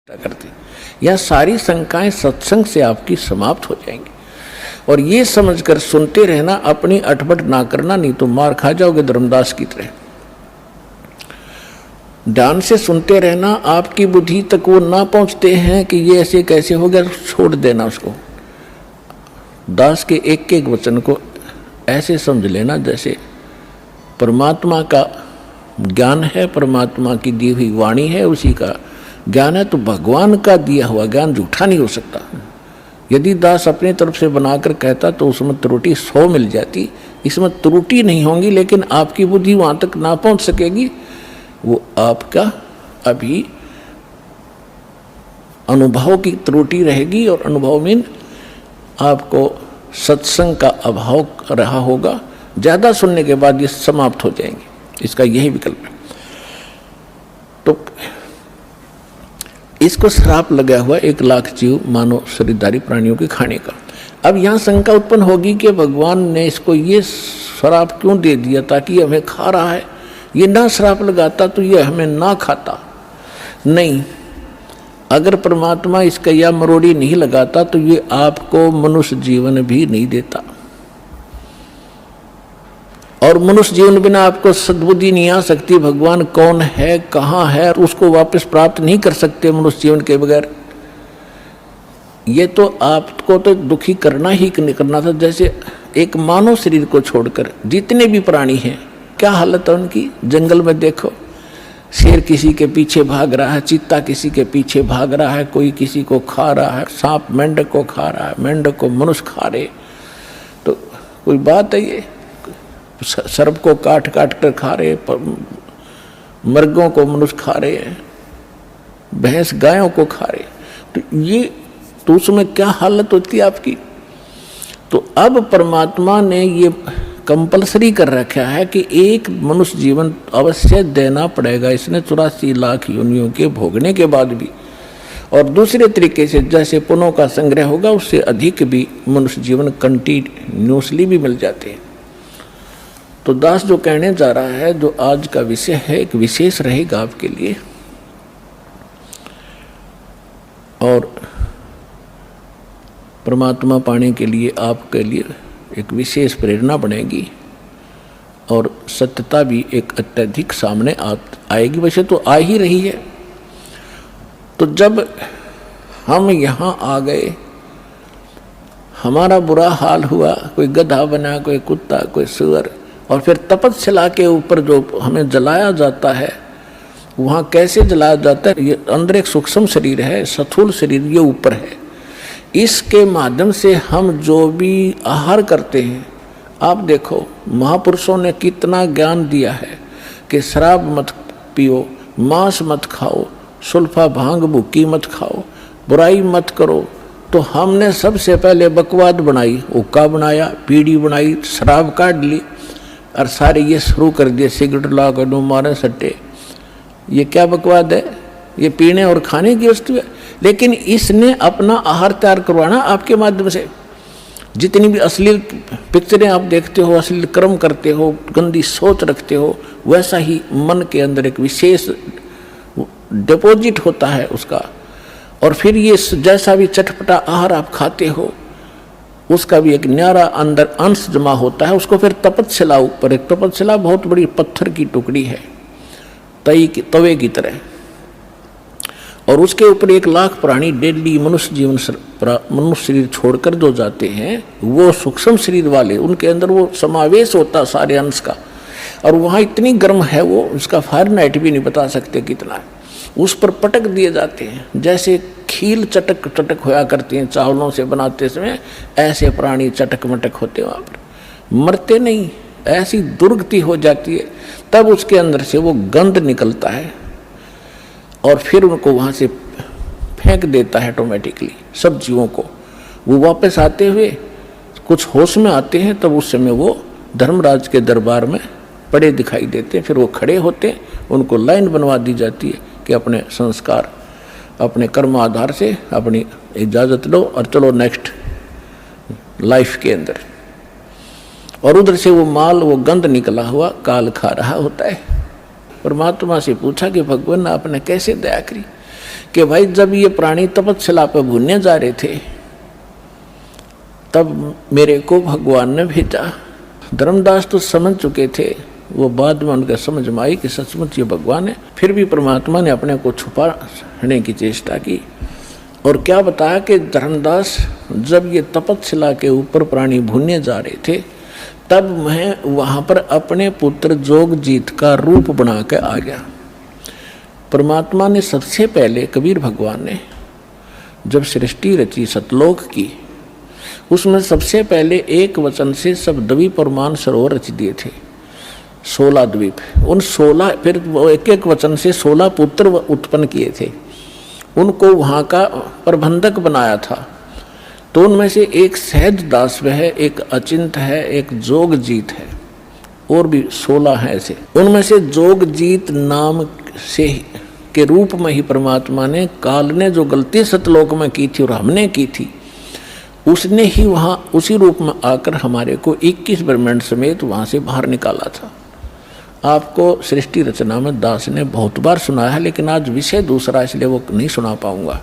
करते, यह सारी शंकाएं सत्संग से आपकी समाप्त हो जाएंगी। और ये समझकर सुनते रहना, अपनी अटपट ना करना, नहीं तो मार खा जाओगे धर्मदास की तरह। ध्यान से सुनते रहना, आपकी बुद्धि तक वो ना पहुंचते हैं कि ये ऐसे कैसे हो गया, छोड़ देना उसको। दास के एक एक वचन को ऐसे समझ लेना जैसे परमात्मा का ज्ञान है, परमात्मा की दी हुई वाणी है, उसी का ज्ञान है। तो भगवान का दिया हुआ ज्ञान झूठा नहीं हो सकता। यदि दास अपनी तरफ से बनाकर कहता तो उसमें त्रुटि 100 मिल जाती, इसमें त्रुटि नहीं होंगी, लेकिन आपकी बुद्धि वहाँ तक ना पहुँच सकेगी। वो आपका अभी अनुभव की त्रुटि रहेगी, और अनुभव में आपको सत्संग का अभाव रहा होगा। ज़्यादा सुनने के बाद ये समाप्त हो जाएंगे, इसका यही विकल्प है। तो इसको श्राप लगा हुआ 1 लाख जीव मानव शरीरधारी प्राणियों के खाने का। अब यहाँ शंका उत्पन्न होगी कि भगवान ने इसको ये श्राप क्यों दे दिया, ताकि हमें खा रहा है। ये ना श्राप लगाता तो ये हमें ना खाता। नहीं, अगर परमात्मा इसका या मरोड़ी नहीं लगाता तो ये आपको मनुष्य जीवन भी नहीं देता, और मनुष्य जीवन बिना आपको सद्बुद्धि नहीं आ सकती। भगवान कौन है, कहाँ है, उसको वापस प्राप्त नहीं कर सकते मनुष्य जीवन के बगैर। ये तो आपको तो दुखी करना ही करना था। जैसे एक मानव शरीर को छोड़कर जितने भी प्राणी हैं, क्या हालत है उनकी। जंगल में देखो, शेर किसी के पीछे भाग रहा है, चीता किसी के पीछे भाग रहा है, कोई किसी को खा रहा है, सांप मेंढक को खा रहा है, मेंढक को मनुष्य खा रहे। तो कोई बात है, ये सर्प को काट काट कर खा रहे, मर्गों को मनुष्य खा रहे हैं, भैंस गायों को खा रहे। तो ये तो उसमें क्या हालत होती है आपकी। तो अब परमात्मा ने ये कंपलसरी कर रखा है कि एक मनुष्य जीवन अवश्य देना पड़ेगा। इसने 84 लाख योनियों के भोगने के बाद भी, और दूसरे तरीके से जैसे पुण्यों का संग्रह होगा उससे अधिक भी मनुष्य जीवन कंटिन्यूसली भी मिल जाते हैं। तो दास जो कहने जा रहा है, जो आज का विषय है, एक विशेष रहेगा आपके लिए, और परमात्मा पाने के लिए आपके लिए एक विशेष प्रेरणा बनेगी, और सत्यता भी एक अत्यधिक सामने आएगी। वैसे तो आ ही रही है। तो जब हम यहाँ आ गए, हमारा बुरा हाल हुआ, कोई गधा बना, कोई कुत्ता, कोई सुअर, और फिर तपस्या के ऊपर जो हमें जलाया जाता है, वहाँ कैसे जलाया जाता है। ये अंदर एक सूक्ष्म शरीर है, स्थूल शरीर ये ऊपर है। इसके माध्यम से हम जो भी आहार करते हैं, आप देखो महापुरुषों ने कितना ज्ञान दिया है कि शराब मत पियो, मांस मत खाओ, सुल्फा भांग भुक्की मत खाओ, बुराई मत करो। तो हमने सबसे पहले बकवाद बनाई, हुक्का बनाया, बीड़ी बनाई, शराब काट ली, और सारे ये शुरू कर दिए सिगरेट ला कर दो मारे सट्टे। ये क्या बकवाद है, ये पीने और खाने की वस्तु है। लेकिन इसने अपना आहार तैयार करवाना आपके माध्यम से। जितनी भी अश्लील पिक्चरें आप देखते हो, अश्लील कर्म करते हो, गंदी सोच रखते हो, वैसा ही मन के अंदर एक विशेष डिपॉजिट होता है उसका। और फिर ये जैसा भी चटपटा आहार आप खाते हो, उसका भी एक न्यारा अंदर अंश जमा होता है। उसको फिर तपस्या ऊपर, एक तपस्या बहुत बड़ी पत्थर की टुकड़ी है, तवे की तरह, और उसके ऊपर 1 लाख प्राणी डेली मनुष्य जीवन मनुष्य शरीर छोड़कर जो जाते हैं, वो सूक्ष्म शरीर वाले, उनके अंदर वो समावेश होता सारे अंश का। और वहाँ इतनी गर्म है वो, उसका फारेनहाइट भी नहीं बता सकते कितना है। उस पर पटक दिए जाते हैं, जैसे खील चटक चटक होया करती हैं चावलों से बनाते समय, ऐसे प्राणी चटक मटक होते वहाँ पर, मरते नहीं, ऐसी दुर्गति हो जाती है। तब उसके अंदर से वो गंध निकलता है, और फिर उनको वहाँ से फेंक देता है ऑटोमेटिकली सब जीवों को। वो वापस आते हुए कुछ होश में आते हैं, तब उस समय वो धर्मराज के दरबार में पड़े दिखाई देते हैं। फिर वो खड़े होते हैं, उनको लाइन बनवा दी जाती है कि अपने संस्कार, अपने कर्म आधार से अपनी इजाज़त लो और चलो नेक्स्ट लाइफ के अंदर। और उधर से वो माल, वो गंध निकला हुआ काल खा रहा होता है। परमात्मा से पूछा कि भगवान आपने कैसे दया करी कि भाई जब ये प्राणी तपस्या पर भूनने जा रहे थे तब मेरे को भगवान ने भेजा। धर्मदास तो समझ चुके थे, वो बाद में उनका समझ में आई कि सचमुच ये भगवान है। फिर भी परमात्मा ने अपने को छुपाने की चेष्टा की और क्या बताया कि धर्मदास जब ये तपस्या के ऊपर प्राणी भूनने जा रहे थे तब मैं वहाँ पर अपने पुत्र जोगजीत का रूप बना के आ गया। परमात्मा ने सबसे पहले, कबीर भगवान ने जब सृष्टि रची सतलोक की, उसमें सबसे पहले एक वचन से सब द्वीप और मान सरोवर रच दिए थे, 16 द्वीप। उन 16 फिर वो एक एक वचन से 16 पुत्र उत्पन्न किए थे, उनको वहाँ का प्रबंधक बनाया था। तो उनमें से एक सहज दास है, एक अचिंत है, एक जोगजीत है, और भी 16 हैं ऐसे। उनमें से जोगजीत नाम से के रूप में ही परमात्मा ने, काल ने जो गलती सतलोक में की थी और हमने की थी, उसने ही वहाँ उसी रूप में आकर हमारे को 21 ब्रह्मांड समेत वहाँ से बाहर निकाला था। आपको सृष्टि रचना में दास ने बहुत बार सुना है, लेकिन आज विषय दूसरा इसलिए वो नहीं सुना पाऊंगा।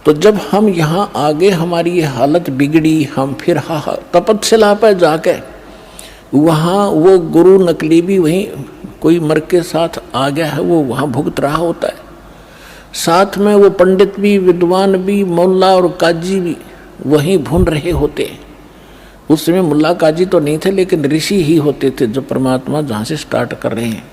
तो जब हम यहाँ आगे हमारी ये हालत बिगड़ी, हम फिर तपस्या पर जाके वहाँ वो गुरु नकली भी वहीं कोई मर के साथ आ गया है, वो वहाँ भुगत रहा होता है। साथ में वो पंडित भी, विद्वान भी, मुल्ला और काजी भी वहीं भून रहे होते हैं। उस समय मुल्ला काजी तो नहीं थे, लेकिन ऋषि ही होते थे जो परमात्मा जहाँ से स्टार्ट कर रहे हैं।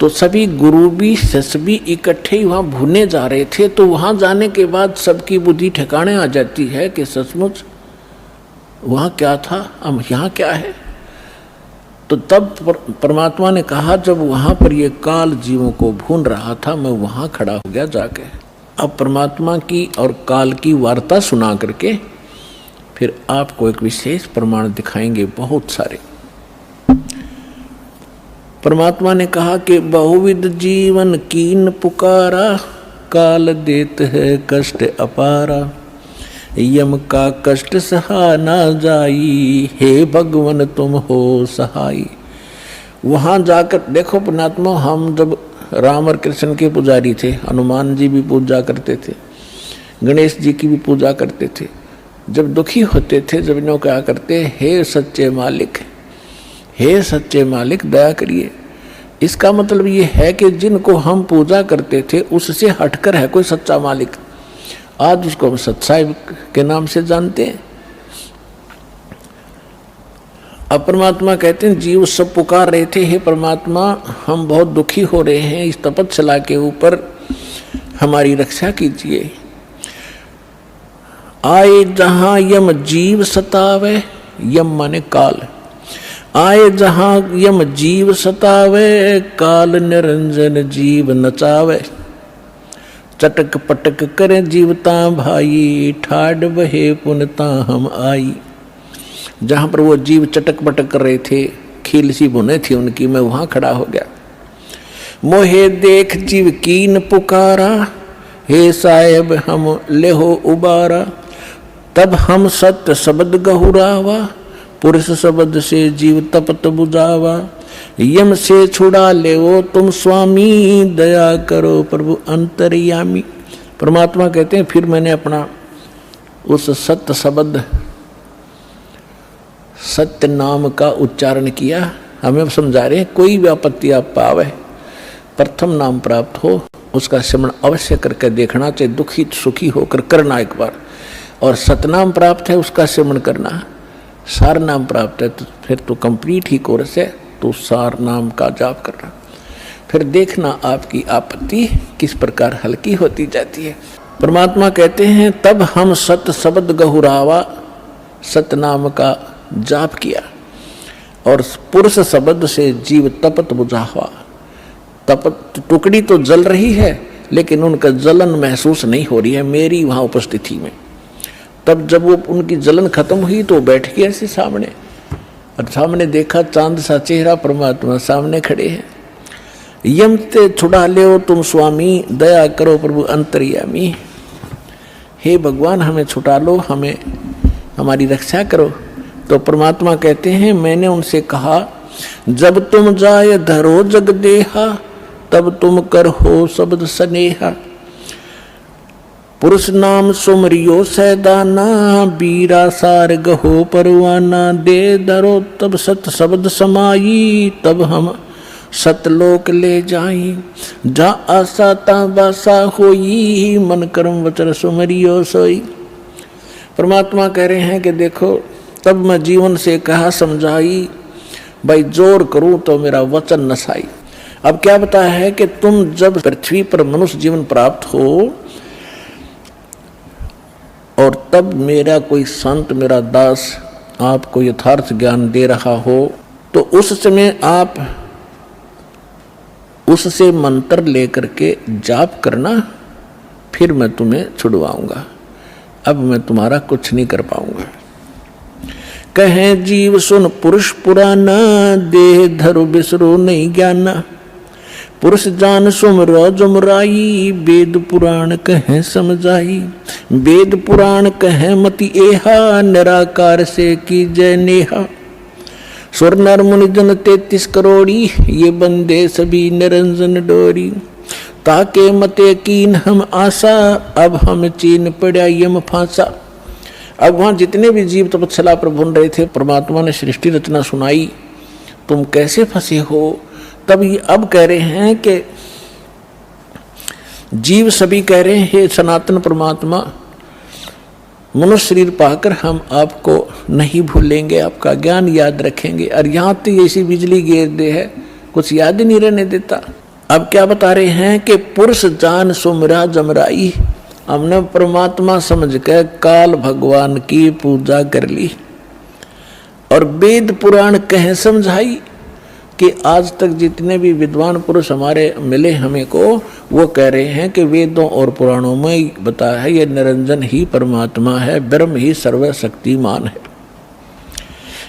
तो सभी गुरु भी, शिष्य भी इकट्ठे ही वहाँ भूने जा रहे थे। तो वहाँ जाने के बाद सबकी बुद्धि ठिकाने आ जाती है कि सचमुच वहाँ क्या था, अब यहाँ क्या है। तो तब परमात्मा ने कहा, जब वहाँ पर ये काल जीवों को भून रहा था, मैं वहाँ खड़ा हो गया जाके। अब परमात्मा की और काल की वार्ता सुना करके फिर आपको एक विशेष प्रमाण दिखाएंगे, बहुत सारे। परमात्मा ने कहा कि बहुविध जीवन कीन पुकारा, काल देत है कष्ट अपारा, यम का कष्ट सहा ना जाई, हे भगवन तुम हो सहाई। वहाँ जाकर देखो परमात्मा, हम जब राम और कृष्ण के पुजारी थे, हनुमान जी भी पूजा करते थे, गणेश जी की भी पूजा करते थे। जब दुखी होते थे, जब इन्हों क्या करते, हे सच्चे मालिक, हे सच्चे मालिक दया करिए। इसका मतलब ये है कि जिनको हम पूजा करते थे उससे हटकर है कोई सच्चा मालिक। आज उसको हम सच्चाई के नाम से जानते हैं। अब परमात्मा कहते हैं, जीव सब पुकार रहे थे, हे परमात्मा हम बहुत दुखी हो रहे हैं, इस तपस्या के ऊपर हमारी रक्षा कीजिए। आए जहां यम जीव सतावे, यम माने काल, आए जहां यम जीव सतावे, काल निरंजन जीव नचावे। चटक पटक करे जीवता भाई, ठाड बहे पुनता हम आई। जहां पर वो जीव चटक पटक कर रहे थे, खील सी बुने थी उनकी, मैं वहां खड़ा हो गया। मोहे देख जीव कीन पुकारा, हे साहेब हम लेहो उबारा। तब हम सत्य शब्द गहुरावा, पुरुष शब्द से जीव तपत बुझावा। यम से छुड़ा ले वो तुम स्वामी, दया करो प्रभु अंतर्यामी। परमात्मा कहते हैं, फिर मैंने अपना उस सत्य शब्द, सत्य नाम का उच्चारण किया। हमें समझा रहे हैं, कोई भी आपत्ति आप पावे, प्रथम नाम प्राप्त हो उसका स्मरण अवश्य करके देखना चाहिए, दुखी सुखी होकर करना एक बार। और सतनाम प्राप्त है उसका स्मरण करना, सार नाम प्राप्त है तो फिर तो कंप्लीट ही कोर्स है, तो सार नाम का जाप करना। फिर देखना आपकी आपत्ति किस प्रकार हल्की होती जाती है। परमात्मा कहते हैं, तब हम सत शब्द गहुरावा, सतनाम का जाप किया और पुरुष शब्द से जीव तपत बुझावा। तपत टुकड़ी तो जल रही है, लेकिन उनका जलन महसूस नहीं हो रही है मेरी वहाँ उपस्थिति में। तब जब वो उनकी जलन खत्म हुई तो बैठ गए ऐसे सामने, और सामने देखा चांद सा चेहरा, परमात्मा सामने खड़े हैं। यम ते छुड़ा ले तुम स्वामी, दया करो प्रभु अंतर्यामी। हे भगवान हमें छुटा लो, हमें हमारी रक्षा करो। तो परमात्मा कहते हैं, मैंने उनसे कहा, जब तुम जाए धरो जग देहा, तब तुम कर हो शब्द स्नेहा। पुरुष नाम सुमरियो सैदाना, बीरा सार गहो परवाना, दे धरो तब सत शब्द समाई, तब हम सतलोक ले जाई, जा आशा ता बासा होई, मन कर्म वचन सुमरियो सोई। परमात्मा कह रहे हैं कि देखो तब मैं जीवन से कहा समझाई, भाई जोर करूं तो मेरा वचन नसाई। अब क्या बताया है कि तुम जब पृथ्वी पर मनुष्य जीवन प्राप्त हो और तब मेरा कोई संत, मेरा दास आपको यथार्थ ज्ञान दे रहा हो, तो उस समय आप उससे मंत्र लेकर के जाप करना, फिर मैं तुम्हें छुड़वाऊंगा। अब मैं तुम्हारा कुछ नहीं कर पाऊंगा। कहे जीव सुन पुरुष पुराना, देह धरो बिसरो नहीं ज्ञाना, पुरुष जान सुमरो जुमराई, वेद पुराण कहे समझाई, वेद पुराण कहे मति एहा, निराकार से की जय नेहा। सुर नर मुनि जन 33 करोड़ी, ये बंदे सभी निरंजन डोरी, ताके मते कीन हम आशा, अब हम चीन पड़ा यम फांसा। अब वहां जितने भी जीव तपस्या पर भून रहे थे, परमात्मा ने सृष्टि रचना सुनाई, तुम कैसे फंसे हो। तब ये अब कह रहे हैं कि जीव सभी कह रहे हैं, हे सनातन परमात्मा, मनुष्य शरीर पाकर हम आपको नहीं भूलेंगे, आपका ज्ञान याद रखेंगे। और यहाँ तो ऐसी बिजली गिर दे है, कुछ याद ही नहीं रहने देता। अब क्या बता रहे हैं कि पुरुष जान सुमरा जमराई, हमने परमात्मा समझ कर काल भगवान की पूजा कर ली, और वेद पुराण कहे समझाई कि आज तक जितने भी विद्वान पुरुष हमारे मिले हमें को, वो कह रहे हैं कि वेदों और पुराणों में बताया है ये निरंजन ही परमात्मा है, ब्रह्म ही सर्वशक्तिमान है।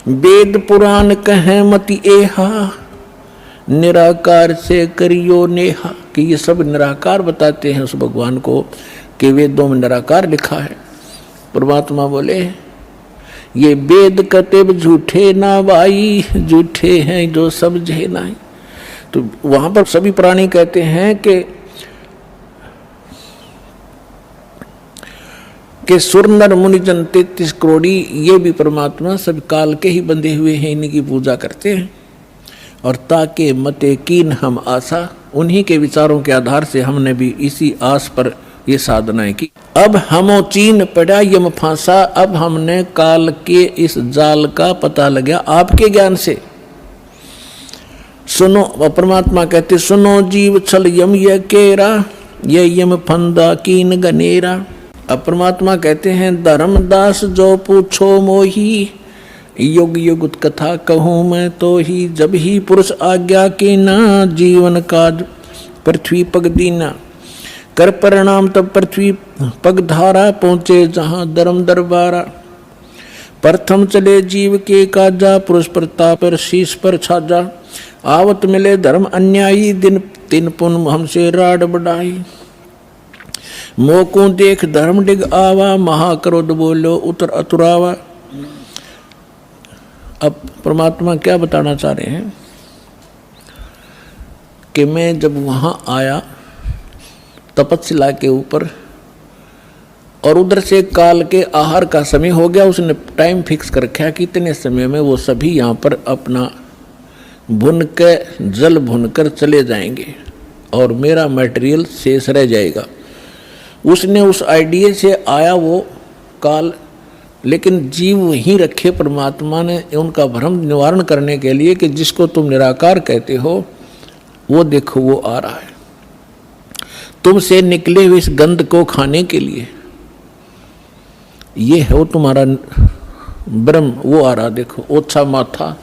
वेद पुराण कहे मति एहा, निराकार से करियो नेहा, कि ये सब निराकार बताते हैं उस भगवान को, कि वेदों में निराकार लिखा है। परमात्मा बोले ये वेद कतेब झूठे ना भाई, झूठे हैं जो सब जे नाई। तो वहां पर सभी प्राणी कहते हैं कि सुर नर मुनि जन 33 करोड़ी, ये भी परमात्मा सब काल के ही बंधे हुए हैं, इनकी पूजा करते हैं। और ताके मते कीन हम आशा, उन्हीं के विचारों के आधार से हमने भी इसी आस पर ये साधनाएं की। अब हमो चीन पड़ा यम फांसा, अब हमने काल के इस जाल का पता लगा आपके ज्ञान से। सुनो, परमात्मा कहते सुनो जीव छल यम ये केरा, ये यम फंदा कीन गनेरा। अब परमात्मा कहते हैं धर्मदास जो पूछो मोही, युग युग कथा कहूँ मैं तो ही, जब ही पुरुष आज्ञा की ना, जीवन काज पृथ्वी पग दीना। कर परिणाम तब पृथ्वी पग धारा, पहुंचे जहां धर्म दरबारा। प्रथम चले जीव के काजा, पुरुष प्रताप शीश पर छाजा। आवत मिले धर्म अन्यायी, दिन तीन पुन हमसे राड बढ़ाई। मोको देख धर्म डिग आवा, महाक्रोध बोलो उतर अतुरावा। अब परमात्मा क्या बताना चाह रहे हैं कि मैं जब वहां आया तपस्या के ऊपर, और उधर से काल के आहार का समय हो गया, उसने टाइम फिक्स कर रखा कि इतने समय में वो सभी यहाँ पर अपना भुन के जल भुनकर चले जाएंगे और मेरा मटेरियल शेष रह जाएगा। उसने उस आइडिया से आया वो काल, लेकिन जीव वहीं रखे परमात्मा ने उनका भ्रम निवारण करने के लिए कि जिसको तुम निराकार कहते हो वो देखो वो आ रहा है, तुमसे निकले हुए इस गंध को खाने के लिए। ये है वो तुम्हारा ब्रह्म, वो आ रहा देखो। ओछा माथा,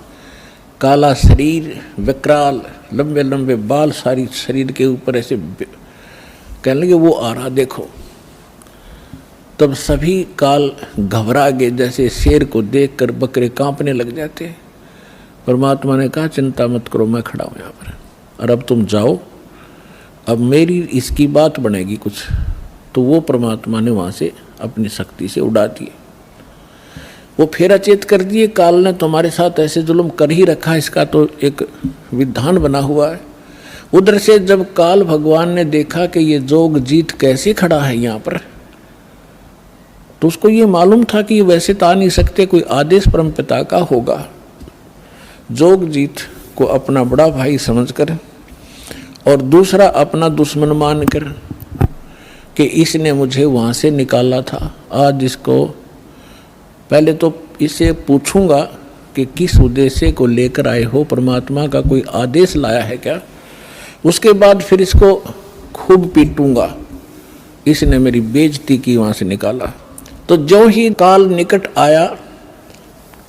काला शरीर, विकराल, लंबे लंबे बाल सारी शरीर के ऊपर ऐसे कहने लगे वो आ रहा देखो। तब सभी काल घबरा गए, जैसे शेर को देखकर बकरे कांपने लग जाते हैं। परमात्मा ने कहा चिंता मत करो, मैं खड़ा हूँ यहाँ पर, और अब तुम जाओ, अब मेरी इसकी बात बनेगी कुछ। तो वो परमात्मा ने वहाँ से अपनी शक्ति से उड़ा दिए, वो फिर अचेत कर दिए। काल ने तुम्हारे साथ ऐसे जुल्म कर ही रखा, इसका तो एक विधान बना हुआ है। उधर से जब काल भगवान ने देखा कि ये जोगजीत कैसे खड़ा है यहाँ पर, तो उसको ये मालूम था कि ये वैसे तो आ नहीं सकते, कोई आदेश परमपिता का होगा। जोगजीत को अपना बड़ा भाई समझकर और दूसरा अपना दुश्मन मानकर कि इसने मुझे वहाँ से निकाला था, आज इसको पहले तो इसे पूछूंगा कि किस उद्देश्य को लेकर आए हो, परमात्मा का कोई आदेश लाया है क्या, उसके बाद फिर इसको खूब पीटूंगा, इसने मेरी बेइज्जती की, वहाँ से निकाला। तो जो ही काल निकट आया,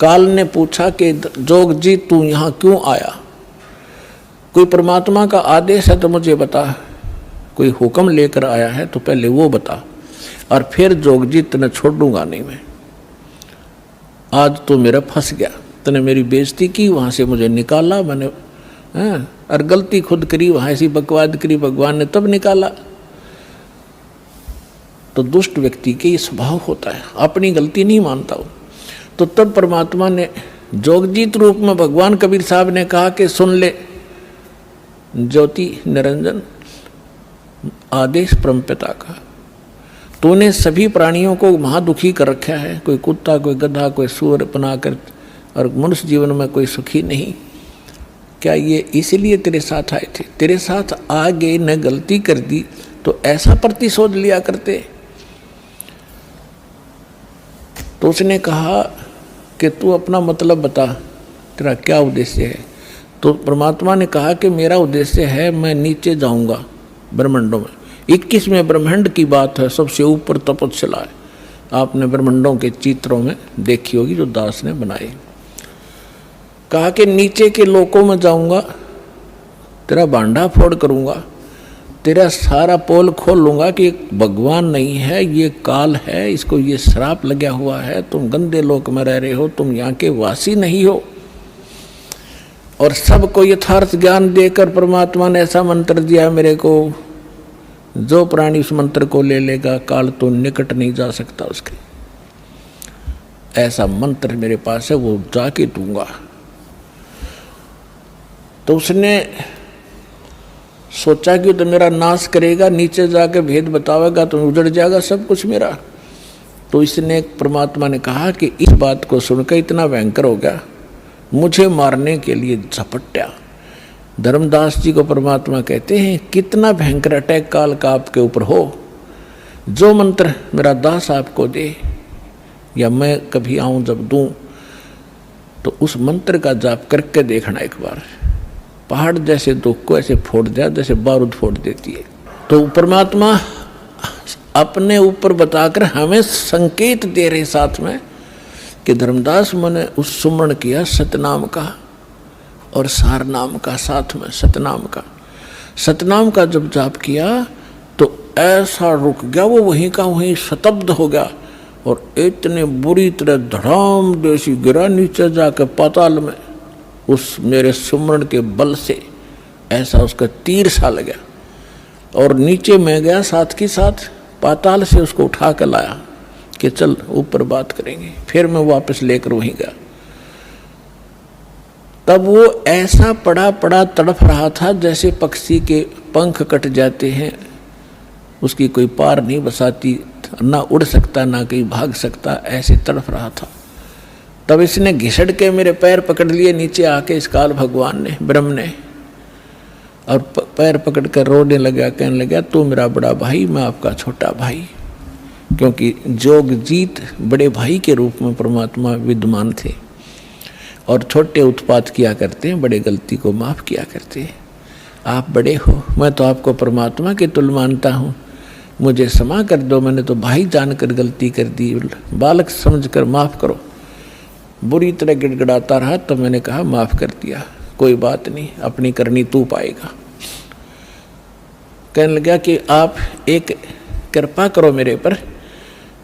काल ने पूछा कि जोगजीत तू यहाँ क्यों आया, कोई परमात्मा का आदेश है तो मुझे बता, कोई हुक्म लेकर आया है तो पहले वो बता, और फिर जोगजीत तने छोड़ूंगा नहीं मैं, आज तो मेरा फंस गया, तने मेरी बेइज्जती की, वहाँ से मुझे निकाला मैंने, और गलती खुद करी, वहाँ ऐसी बकवाद करी, भगवान ने तब निकाला। तो दुष्ट व्यक्ति के ये स्वभाव होता है, अपनी गलती नहीं मानता हो। तो तब परमात्मा ने जोगजीत रूप में भगवान कबीर साहब ने कहा कि सुन ले ज्योति निरंजन, आदेश परमपिता का, तूने सभी प्राणियों को महादुखी कर रखा है, कोई कुत्ता, कोई गधा, कोई सूअर बनाकर, और मनुष्य जीवन में कोई सुखी नहीं। क्या ये इसलिए तेरे साथ आए थे? तेरे साथ आगे न गलती कर दी तो ऐसा प्रतिशोध लिया करते। तो उसने कहा कि तू अपना मतलब बता, तेरा क्या उद्देश्य है? तो परमात्मा ने कहा कि मेरा उद्देश्य है, मैं नीचे जाऊंगा ब्रह्मांडों में। 21वें ब्रह्मांड की बात है, सबसे ऊपर तपस्या है, आपने ब्रह्मांडों के चित्रों में देखी होगी जो दास ने बनाए। कहा कि नीचे के लोकों में जाऊंगा, तेरा भांडा फोड़ करूंगा, तेरा सारा पोल खोल लूंगा कि भगवान नहीं है, ये काल है, इसको ये श्राप लगा हुआ है, तुम गंदे लोक में रह रहे हो, तुम यहाँ के वासी नहीं हो। और सबको यथार्थ ज्ञान देकर परमात्मा ने ऐसा मंत्र दिया मेरे को, जो प्राणी उस मंत्र को ले लेगा काल तो निकट नहीं जा सकता उसके। ऐसा मंत्र मेरे पास है, वो जाके दूंगा। तो उसने सोचा कि तो मेरा नाश करेगा, नीचे जाके भेद बतावेगा तो उजड़ जाएगा सब कुछ मेरा। तो इसने परमात्मा ने कहा कि इस बात को सुनकर इतना भयंकर हो गया, मुझे मारने के लिए झपट्या। धर्मदास जी को परमात्मा कहते हैं कितना भयंकर अटैक काल का आपके ऊपर हो, जो मंत्र मेरा दास आपको दे या मैं कभी आऊं जब दूं, तो उस मंत्र का जाप करके देखना एक बार, पहाड़ जैसे दुख को ऐसे फोड़ दिया जैसे बारूद फोड़ देती है। तो परमात्मा अपने ऊपर बताकर हमें संकेत दे रहे साथ में कि धर्मदास मैंने उस सुमरण किया सतनाम का और सार नाम का, साथ में सतनाम का। सतनाम का जब जाप किया तो ऐसा रुक गया, वो वहीं का वहीं शतब्द हो गया और इतने बुरी तरह धड़ाम जैसी गिरा नीचे जाकर पाताल में, उस मेरे सुमरण के बल से ऐसा उसका तीर सा लगा और नीचे मैं गया, साथ के साथ पाताल से उसको उठा कर लाया कि चल ऊपर बात करेंगे। फिर मैं वापस लेकर वहीं गया, तब वो ऐसा पड़ा पड़ा तड़फ रहा था जैसे पक्षी के पंख कट जाते हैं, उसकी कोई पार नहीं बसाती, ना उड़ सकता ना कहीं भाग सकता, ऐसे तड़फ रहा था। तब इसने घिसड़ के मेरे पैर पकड़ लिए नीचे आके, इस काल भगवान ने, ब्रह्म ने, और पैर पकड़ कर रोने लगा, कहने लगा तू मेरा बड़ा भाई, मैं आपका छोटा भाई। क्योंकि जोगजीत बड़े भाई के रूप में परमात्मा विद्यमान थे और छोटे उत्पात किया करते हैं, बड़े गलती को माफ़ किया करते हैं। आप बड़े हो, मैं तो आपको परमात्मा के तुल्य मानता हूँ, मुझे क्षमा कर दो, मैंने तो भाई जानकर गलती कर दी, बालक समझकर माफ़ करो। बुरी तरह गिड़गिड़ाता रहा, तो मैंने कहा माफ़ कर दिया, कोई बात नहीं, अपनी करनी तू पाएगा। कहने लगा कि आप एक कृपा करो मेरे पर,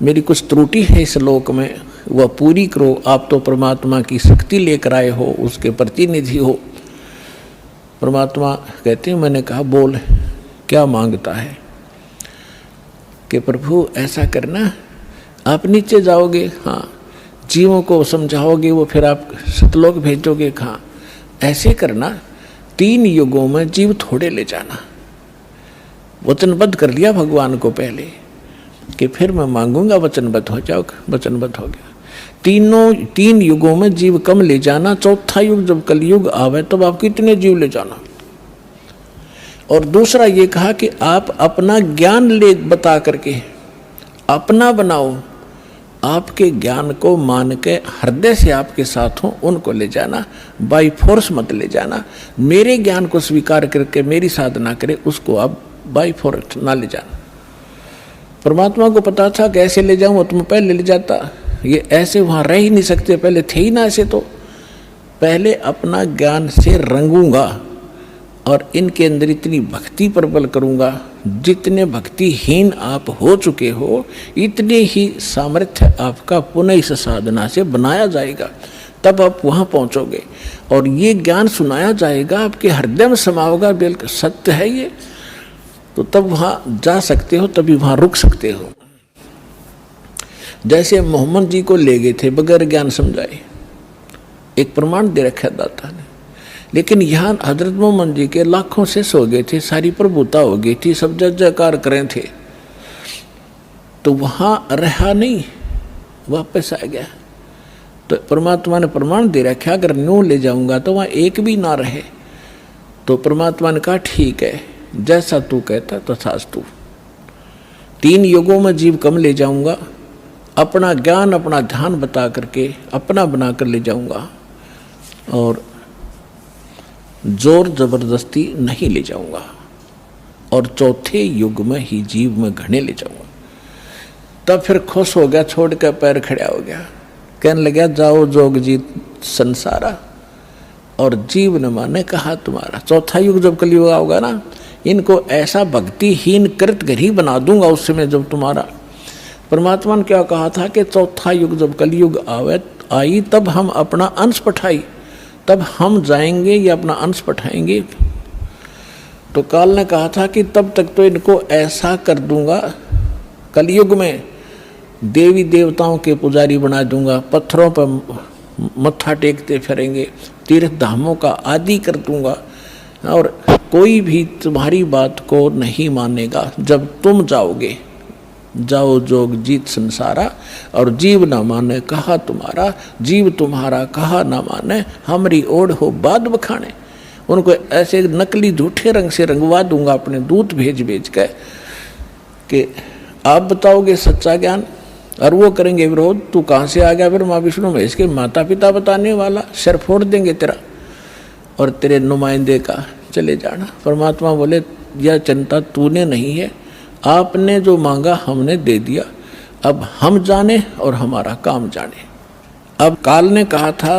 मेरी कुछ त्रुटि है इस लोक में, वह पूरी करो। आप तो परमात्मा की शक्ति लेकर आए हो, उसके प्रतिनिधि हो। परमात्मा कहते हैं, मैंने कहा बोल क्या मांगता है? कि प्रभु ऐसा करना, आप नीचे जाओगे, हाँ, जीवों को समझाओगे, वो फिर आप सतलोक भेजोगे, हाँ, ऐसे करना 3 युगों में जीव थोड़े ले जाना। वचनबद्ध कर लिया भगवान को पहले कि फिर मैं मांगूंगा, वचनबद्ध हो जाओ, वचनबद्ध हो गया। 3 युगों में जीव कम ले जाना, चौथा युग जब कलयुग आवे तब आप कितने जीव ले जाना। और दूसरा ये कहा कि आप अपना ज्ञान ले बता करके अपना बनाओ, आपके ज्ञान को मान के हृदय से आपके साथ हो उनको ले जाना, बाई फोर्स मत ले जाना। मेरे ज्ञान को स्वीकार करके मेरी साधना करे उसको आप बाई फोर्स ना ले जाना। परमात्मा को पता था कैसे ले जाऊं, वो तुम पहले ले जाता। ये ऐसे वहाँ रह ही नहीं सकते, पहले थे ही ना ऐसे। तो पहले अपना ज्ञान से रंगूंगा और इनके अंदर इतनी भक्ति प्रबल करूंगा, जितने भक्तिहीन आप हो चुके हो इतने ही सामर्थ्य आपका पुनः इस साधना से बनाया जाएगा, तब आप वहाँ पहुँचोगे। और ये ज्ञान सुनाया जाएगा, आपके हृदय में समाओगा, बिल्कुल सत्य है ये, तो तब वहाँ जा सकते हो, तभी वहाँ रुक सकते हो। जैसे मोहम्मद जी को ले गए थे बगैर ज्ञान समझाए, एक प्रमाण दे रखा दाता ने, लेकिन यहाँ हजरत मोहम्मद जी के लाखों से सो गए थे, सारी प्रभुता हो गई थी, सब जय जयकार करें थे, तो वहाँ रहा नहीं, वापस आ गया। तो परमात्मा ने प्रमाण दे रखा अगर न्यू ले जाऊंगा तो वहाँ एक भी ना रहे। तो परमात्मा ने कहा ठीक है, जैसा तू कहता तथास्तु। 3 युगों में जीव कम ले जाऊंगा, अपना ज्ञान अपना ध्यान बता करके अपना बना कर ले जाऊंगा, और जोर जबरदस्ती नहीं ले जाऊंगा, और चौथे युग में ही जीव में घने ले जाऊंगा। तब फिर खुश हो गया, छोड़ कर पैर खड़ा हो गया, कहने लगा जाओ जोग जीत संसारा, और जीव ने माने कहा तुम्हारा। चौथा युग जब कलयुग होगा ना, इनको ऐसा भक्तिहीन कृत घरी बना दूंगा उस समय जब तुम्हारा। परमात्मा ने क्या कहा था कि चौथा युग जब कलयुग आई तब हम अपना अंश पठाई, तब हम जाएंगे या अपना अंश पठाएंगे। तो काल ने कहा था कि तब तक तो इनको ऐसा कर दूंगा, कलयुग में देवी देवताओं के पुजारी बना दूंगा, पत्थरों पर मत्था टेकते फिरेंगे, तीर्थ धामों का आदि कर दूंगा, और कोई भी तुम्हारी बात को नहीं मानेगा। जब तुम जाओगे, जाओ जोग जीत संसारा, और जीव न माने कहा तुम्हारा, जीव तुम्हारा कहा न माने, हमरी ओढ़ हो बाद बखाने। उनको ऐसे नकली झूठे रंग से रंगवा दूंगा अपने दूत भेज भेज के कि आप बताओगे सच्चा ज्ञान, और वो करेंगे विरोध। तू कहाँ से आ गया फिर माँ विष्णु महेश के माता पिता बताने वाला, सिर फोड़ देंगे तेरा और तेरे नुमाइंदे का, चले जाना। परमात्मा बोले यह चिंता तूने नहीं है, आपने जो मांगा हमने दे दिया, अब हम जाने और हमारा काम जाने। अब काल ने कहा था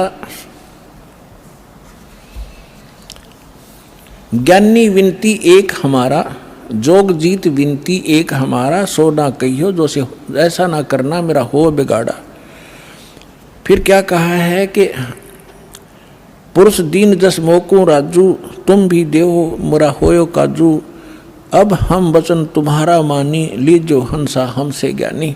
ज्ञानी विनती एक हमारा, जोग जीत विनती एक हमारा, सो ना कहियो जो से ऐसा ना करना मेरा हो बिगाड़ा। फिर क्या कहा है कि पुरुष दीन जस मोकू राजू, तुम भी देहो मुरा होयो काजू, अब हम वचन तुम्हारा मानी, लीजो हंसा हमसे ज्ञानी।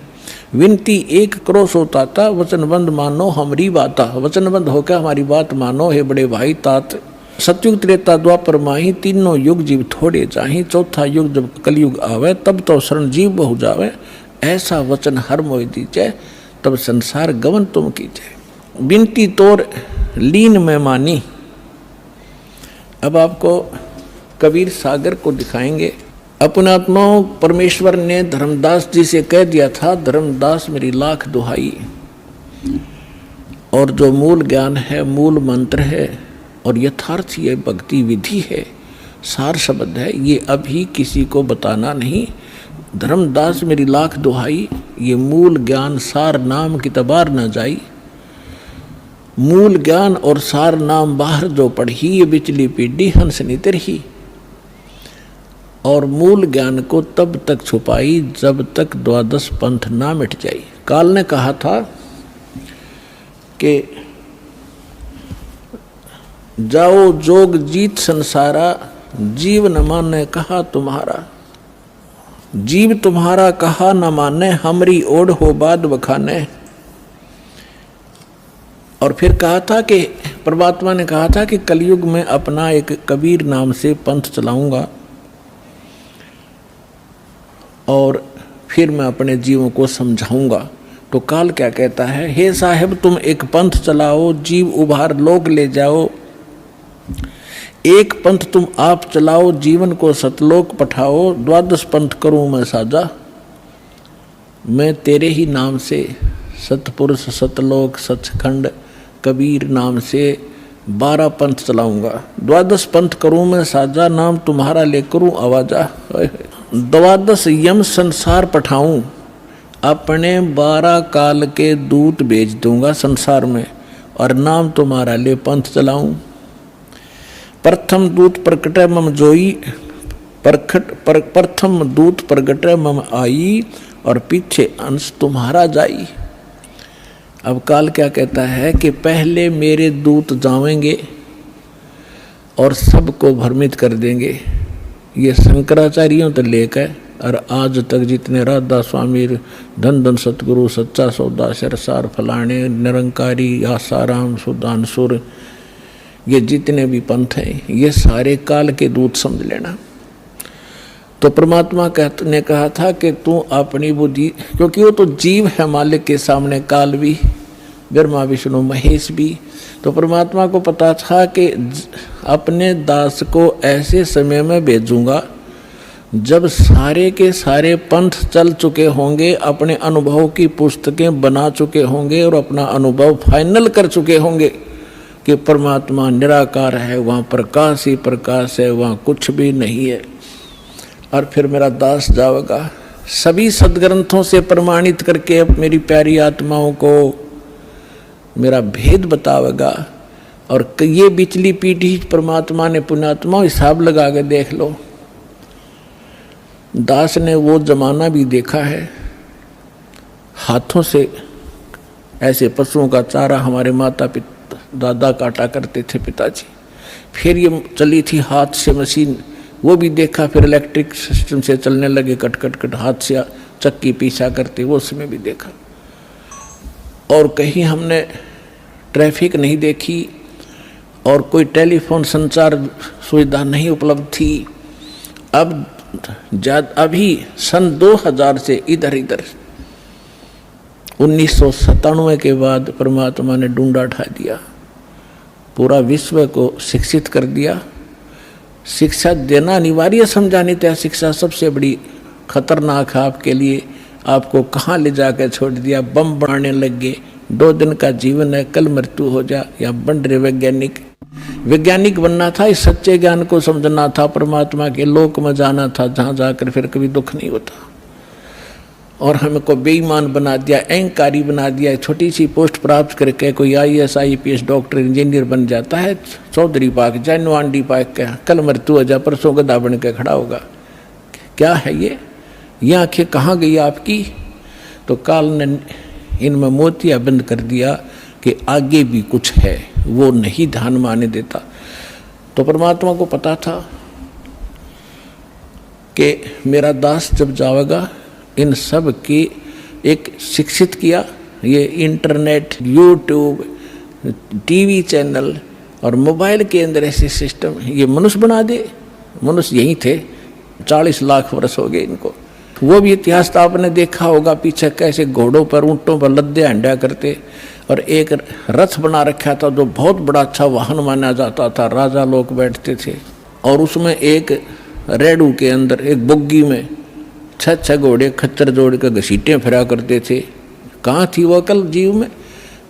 विनती एक करो सो ताता, वचनबंद मानो हमारी बाता। वचनबंद होकर हमारी बात मानो हे बड़े भाई तात। सतयुग त्रेता द्वापर माही, तीनों युग जीव थोड़े चाही, चौथा युग जब कलयुग आवे तब तो शरण जीव बहु जावे। ऐसा वचन हर मोय दीजे, तब संसार गवन तुम कीजे। विनती तोर लीन में मानी। अब आपको कबीर सागर को दिखाएंगे। अपने आत्मा परमेश्वर ने धर्मदास जी से कह दिया था, धर्मदास मेरी लाख दुहाई, और जो मूल ज्ञान है, मूल मंत्र है और यथार्थ ये भक्ति विधि है, सार शब्द है, ये अभी किसी को बताना नहीं। धर्मदास मेरी लाख दुहाई, ये मूल ज्ञान सार नाम की तबार न जाई। मूल ज्ञान और सार नाम बाहर जो पढ़ी, ये बिचली पीढ़ी हंस नितर ही। और मूल ज्ञान को तब तक छुपाई जब तक द्वादश पंथ ना मिट जाई। काल ने कहा था कि जाओ जोग जीत संसारा, जीव न माने कहा तुम्हारा। जीव तुम्हारा कहा न माने, हमरी ओढ़ हो बाद बखाने। और फिर कहा था कि परमात्मा ने कहा था कि कलयुग में अपना एक कबीर नाम से पंथ चलाऊंगा और फिर मैं अपने जीवों को समझाऊंगा। तो काल क्या कहता है, हे साहेब तुम एक पंथ चलाओ, जीव उभार लोक ले जाओ। एक पंथ तुम आप चलाओ, जीवन को सतलोक पठाओ। 12 पंथ करूं मैं साजा, मैं तेरे ही नाम से सतपुरुष सतलोक सचखंड कबीर नाम से 12 पंथ चलाऊंगा। 12 पंथ करूं मैं साजा, नाम तुम्हारा ले करूं आवाजा। 12 यम संसार पठाऊं, अपने 12 काल के दूत भेज दूंगा संसार में और नाम तुम्हारा ले पंथ चलाऊं। प्रथम दूत प्रकटै मम जोई, प्रथम दूत प्रकटै मम आई और पीछे अंश तुम्हारा जाई। अब काल क्या कहता है कि पहले मेरे दूत जावेंगे और सबको भ्रमित कर देंगे। ये शंकराचार्यों तो लेकर और आज तक जितने राधा स्वामी, धन धन सतगुरु, सच्चा सौदा, सरसार फलाने, निरंकारी, आसाराम, सुदानसुर, ये जितने भी पंथ हैं ये सारे काल के दूत समझ लेना। तो परमात्मा ने कहा था कि तू अपनी बुद्धि, क्योंकि वो तो जीव है मालिक के सामने, काल भी, ब्रह्मा विष्णु महेश भी। तो परमात्मा को पता था कि अपने दास को ऐसे समय में भेजूंगा जब सारे के सारे पंथ चल चुके होंगे, अपने अनुभव की पुस्तकें बना चुके होंगे और अपना अनुभव फाइनल कर चुके होंगे कि परमात्मा निराकार है, वहाँ प्रकाश ही प्रकाश है, वहाँ कुछ भी नहीं है। और फिर मेरा दास जाएगा सभी सदग्रंथों से प्रमाणित करके मेरी प्यारी आत्माओं को मेरा भेद बतावेगा। और ये बिचली पीढ़ी परमात्मा ने पुण्यात्मा हिसाब लगा के देख लो, दास ने वो जमाना भी देखा है, हाथों से ऐसे पशुओं का चारा हमारे माता पिता दादा काटा करते थे पिताजी। फिर ये चली थी हाथ से मशीन, वो भी देखा। फिर इलेक्ट्रिक सिस्टम से चलने लगे, कट कट कट हाथ से चक्की पीछा करते, वो उसमें भी देखा। और कहीं हमने ट्रैफिक नहीं देखी और कोई टेलीफोन संचार सुविधा नहीं उपलब्ध थी। अब अभी सन 2000 से इधर 1997 के बाद परमात्मा ने डूंडा उठा दिया, पूरा विश्व को शिक्षित कर दिया। शिक्षा देना अनिवार्य समझा, नहीं तो शिक्षा सबसे बड़ी खतरनाक है आपके लिए। आपको कहाँ ले जाकर छोड़ दिया, बम बनाने लग गए। 2 दिन का जीवन है, कल मृत्यु हो जा। या बन रहे वैज्ञानिक बनना था, इस सच्चे ज्ञान को समझना था, परमात्मा के लोक में जाना था जहाँ जाकर फिर कभी दुख नहीं होता। और हमको बेईमान बना दिया, अहंकारी बना दिया। छोटी सी पोस्ट प्राप्त करके कोई IAS IPS डॉक्टर इंजीनियर बन जाता है, चौधरी पाक जाए नवांडी पाक का, कल मृत्यु हो जा, परसों गधा बन के खड़ा होगा। क्या है ये आंखें कहाँ गई आपकी? तो काल ने इनमें मोतिया बंद कर दिया कि आगे भी कुछ है, वो नहीं ध्यान में आने देता। तो परमात्मा को पता था कि मेरा दास जब जाएगा, इन सब की एक शिक्षित किया। ये इंटरनेट, यूट्यूब, टीवी चैनल और मोबाइल के अंदर ऐसे सिस्टम ये मनुष्य बना दे। मनुष्य यही थे, 40 लाख वर्ष हो गए इनको। वो भी इतिहास तो आपने देखा होगा, पीछे कैसे घोड़ों पर, ऊँटों पर लद्दे हंडा करते। और एक रथ बना रखा था जो बहुत बड़ा अच्छा वाहन माना जाता था, राजा लोग बैठते थे। और उसमें एक रेडू के अंदर एक बुग्गी में 6 घोड़े खच्चर जोड़ कर घसीटें फिरा करते थे। कहाँ थी वो अकल जीव में?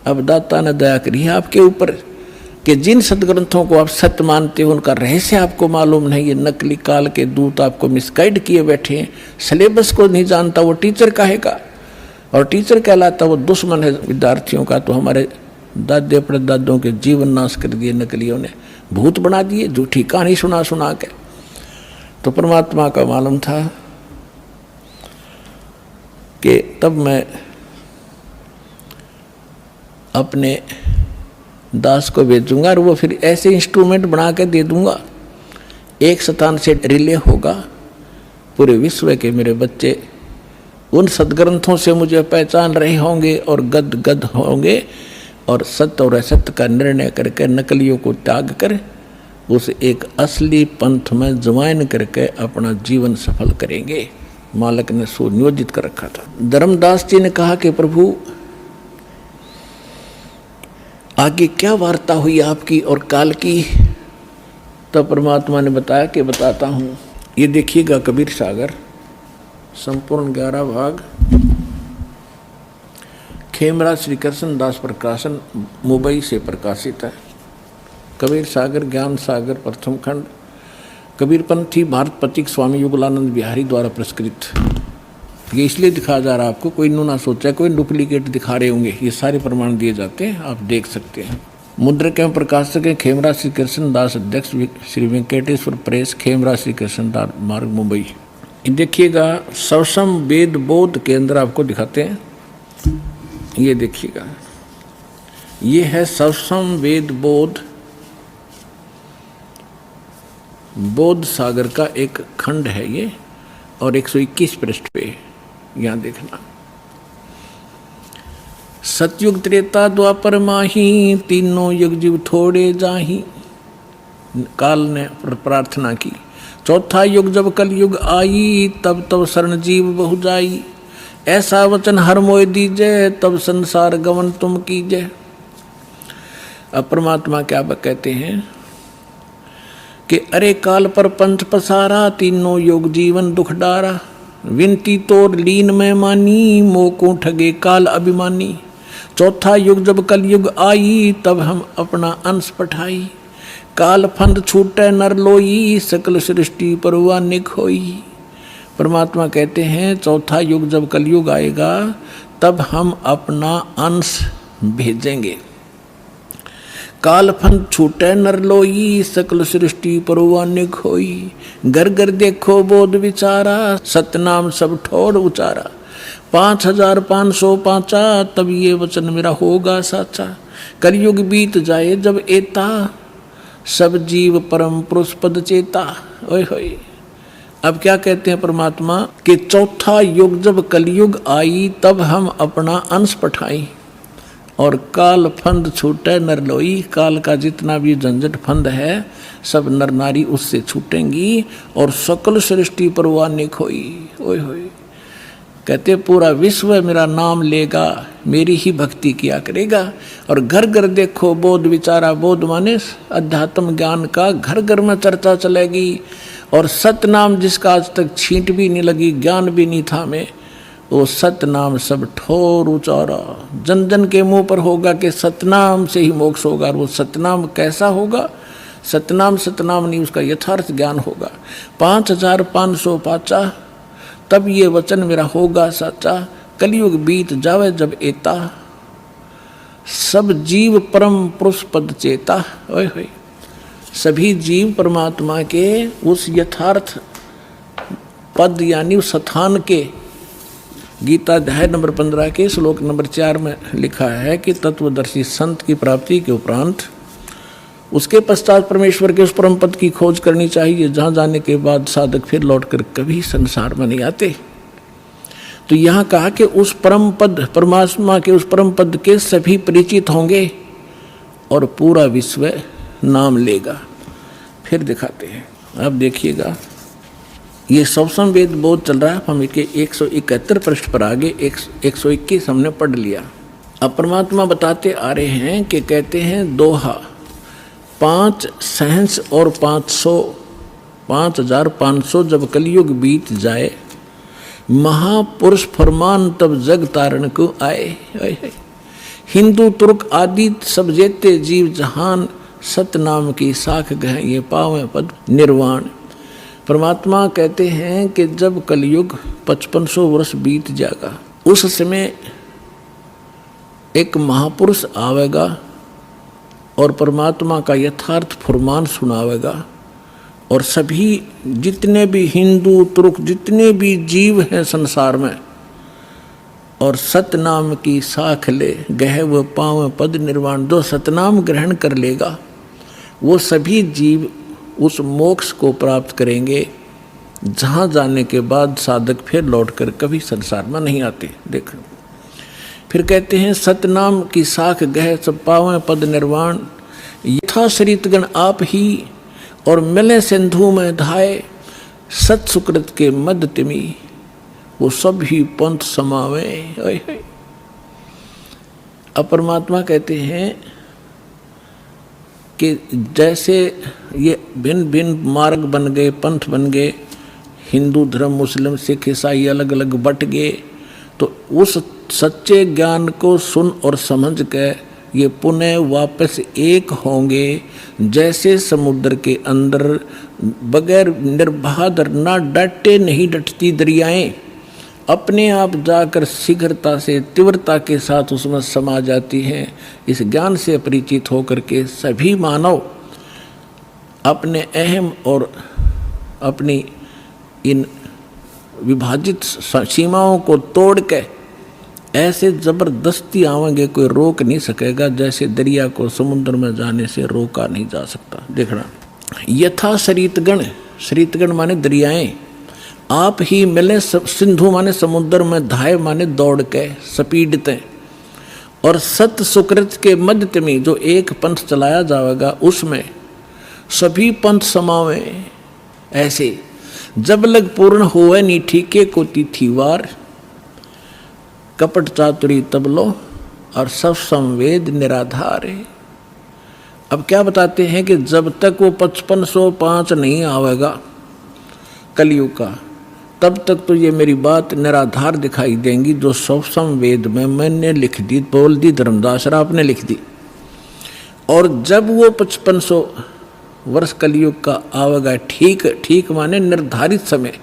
अब दाता ने दया करी है आपके ऊपर कि जिन सदग्रंथों को आप सत्य मानते हो उनका रहस्य आपको मालूम नहीं। ये नकली काल के दूत आपको मिसगाइड किए बैठे हैं। सिलेबस को नहीं जानता वो टीचर काहेगा, और टीचर कहलाता वो दुश्मन है विद्यार्थियों का। तो हमारे दादे परदादों के जीवन नाश कर दिए नकलियों ने, भूत बना दिए, झूठी कहानी सुना सुना के। तो परमात्मा का मालूम था कि तब मैं अपने दास को भेजूंगा और वो फिर ऐसे इंस्ट्रूमेंट बना के दे दूंगा, एक स्थान से रिले होगा पूरे विश्व के मेरे बच्चे उन सदग्रंथों से मुझे पहचान रहे होंगे और गद गद होंगे और सत्य और असत्य का निर्णय करके नकलियों को त्याग कर उस एक असली पंथ में ज्वाइन करके अपना जीवन सफल करेंगे। मालिक ने सुनियोजित कर रखा था। धर्मदास जी ने कहा कि प्रभु आगे क्या वार्ता हुई आपकी और काल की? तब परमात्मा ने बताया कि बताता हूँ। ये देखिएगा कबीर सागर संपूर्ण 11 भाग, खेमरा श्री कृष्ण दास प्रकाशन मुंबई से प्रकाशित है। कबीर सागर ज्ञान सागर प्रथम खंड, कबीरपंथी भारत पथिक स्वामी युगलानंद बिहारी द्वारा पुरस्कृत। ये इसलिए दिखाया जा रहा है आपको, कोई नु ना सोचा कोई डुप्लीकेट दिखा रहे होंगे। ये सारे प्रमाण दिए जाते हैं, आप देख सकते हैं। मुद्रक एवं प्रकाशक हैं खेमरा श्री कृष्ण दास, अध्यक्ष श्री वेंकटेश्वर प्रेस, खेमरा श्री कृष्ण दास मार्ग मुंबई। देखिएगा सवसम वेद बोध केंद्र आपको दिखाते हैं। ये देखिएगा, ये है सवसम वेद बोध सागर का एक खंड है ये, और 121 पृष्ठ पे यहाँ देखना। सतयुग त्रेता द्वापर माही, तीनों युग जीव थोड़े जाही। काल ने प्रार्थना की। चौथा युग जब कल युग आई, तब तब शरण जीव बहु जाई। ऐसा वचन हर मोय दीजय, तब संसार गमन तुम कीजय। अब परमात्मा क्या कहते हैं कि अरे काल पर पंथ पसारा, तीनों योग जीवन दुख डारा। विनती तोर लीन में मानी, मोको ठगे काल अभिमानी। चौथा युग जब कल युग आई, तब हम अपना अंश पठाई। काल फंद छूटे नर लोई, सकल सृष्टि परवानिक होई। परमात्मा कहते हैं चौथा युग जब कलयुग आएगा, तब हम अपना अंश भेजेंगे। काल फंद छूटे नर लोई, सकल सृष्टि परवानिक होई। घर घर देखो बोध विचारा, सतनाम सब ठोर उचारा। 5505 तब ये वचन मेरा होगा साचा। कलयुग बीत जाए जब एता, सब जीव परम पुरुष पद चेता। ओए होए, अब क्या कहते हैं परमात्मा कि चौथा युग जब कलयुग आई, तब हम अपना अंश पठाई। और काल फंद छूटे नर लोई, काल का जितना भी झंझट फंद है सब नर नारी उससे छूटेंगी, और सकल सृष्टि परवानिक होई। ओए होए, कहते पूरा विश्व मेरा नाम लेगा, मेरी ही भक्ति किया करेगा। और घर घर देखो बोध विचारा, बोध माने अध्यात्म ज्ञान का घर घर में चर्चा चलेगी। और सतनाम जिसका आज तक छींट भी नहीं लगी, ज्ञान भी नहीं था में, वो सतनाम सब ठोर उचारा। जन जन के मुंह पर होगा कि सतनाम से ही मोक्ष होगा। और वो सतनाम कैसा होगा? सतनाम सतनाम नहीं, उसका यथार्थ ज्ञान होगा। 5505 तब ये वचन मेरा होगा साचा। कलयुग बीत जावे जब एता, सब जीव परम पुरुष पद चेता। ओए होए, सभी जीव परमात्मा के उस यथार्थ पद यानी उस स्थान के, गीता अध्याय नंबर 15 के श्लोक नंबर 4 में लिखा है कि तत्वदर्शी संत की प्राप्ति के उपरांत उसके पश्चात परमेश्वर के उस परम पद की खोज करनी चाहिए, जहाँ जाने के बाद साधक फिर लौटकर कभी संसार में नहीं आते। तो यहाँ कहा कि उस परम पद, परमात्मा के उस परम पद के सभी परिचित होंगे और पूरा विश्व नाम लेगा। फिर दिखाते हैं, अब देखिएगा, ये सवसम वेद बोध चल रहा है। हम इसके 171 पृष्ठ पर आगे 121 हमने पढ़ लिया। अब परमात्मा बताते आ रहे हैं कि कहते हैं दोहा 5 सहंस और 5500 जब कलयुग बीत जाए, महापुरुष फरमान तब जग तारण को आए। हिंदू तुर्क आदि सब जेते जीव जहान, सतनाम की साख गह ये पावे पद निर्वाण। परमात्मा कहते हैं कि जब कलयुग 5500 वर्ष बीत जाएगा, उस समय एक महापुरुष आवेगा और परमात्मा का यथार्थ फरमान सुनावेगा। और सभी जितने भी हिंदू तुर्क जितने भी जीव हैं संसार में, और सतनाम की साख ले गह व पाव पद निर्वाण, जो सतनाम ग्रहण कर लेगा वो सभी जीव उस मोक्ष को प्राप्त करेंगे, जहाँ जाने के बाद साधक फिर लौटकर कभी संसार में नहीं आते। देखो फिर कहते हैं सतनाम की साख गह सब पावें पद निर्वाण, यथा शरीतगण आप ही और मिले सिंधु में धाये, सत सुकृत के मद तिमी वो सब ही पंथ समावे। अब परमात्मा कहते हैं कि जैसे ये भिन्न भिन्न मार्ग बन गए, पंथ बन गए, हिंदू धर्म, मुस्लिम, सिख, ईसाई अलग अलग बट गए, तो उस सच्चे ज्ञान को सुन और समझ के ये पुनः वापस एक होंगे। जैसे समुद्र के अंदर बगैर निर्बाध ना डटे नहीं डटती दरियाएं, अपने आप जाकर शीघ्रता से तीव्रता के साथ उसमें समा जाती हैं। इस ज्ञान से परिचित होकर के सभी मानव अपने अहम और अपनी इन विभाजित सीमाओं को तोड़ के ऐसे जबरदस्ती आवेंगे, कोई रोक नहीं सकेगा, जैसे दरिया को समुद्र में जाने से रोका नहीं जा सकता। देखना, यथा शरीतगण, शरीतगण माने दरियाएं, आप ही मिले सिंधु माने समुद्र में, धाय माने दौड़ के स्पीडते, और सत सुकृत के मध्य में जो एक पंथ चलाया जाएगा उसमें सभी पंथ समावे। ऐसे जब लग पूर्ण होवे नी ठीके को तिथिवार, कपट चातुरी तबलो और सब संवेद निराधार है। अब क्या बताते हैं कि जब तक वो 5505 नहीं आवेगा कलयुग का, तब तक तो ये मेरी बात निराधार दिखाई देंगी, जो सब संवेद में मैंने लिख दी, बोल दी, धर्मदास राव ने लिख दी। और जब वो 5500 वर्ष कलयुग का आवेगा, ठीक ठीक माने निर्धारित समय।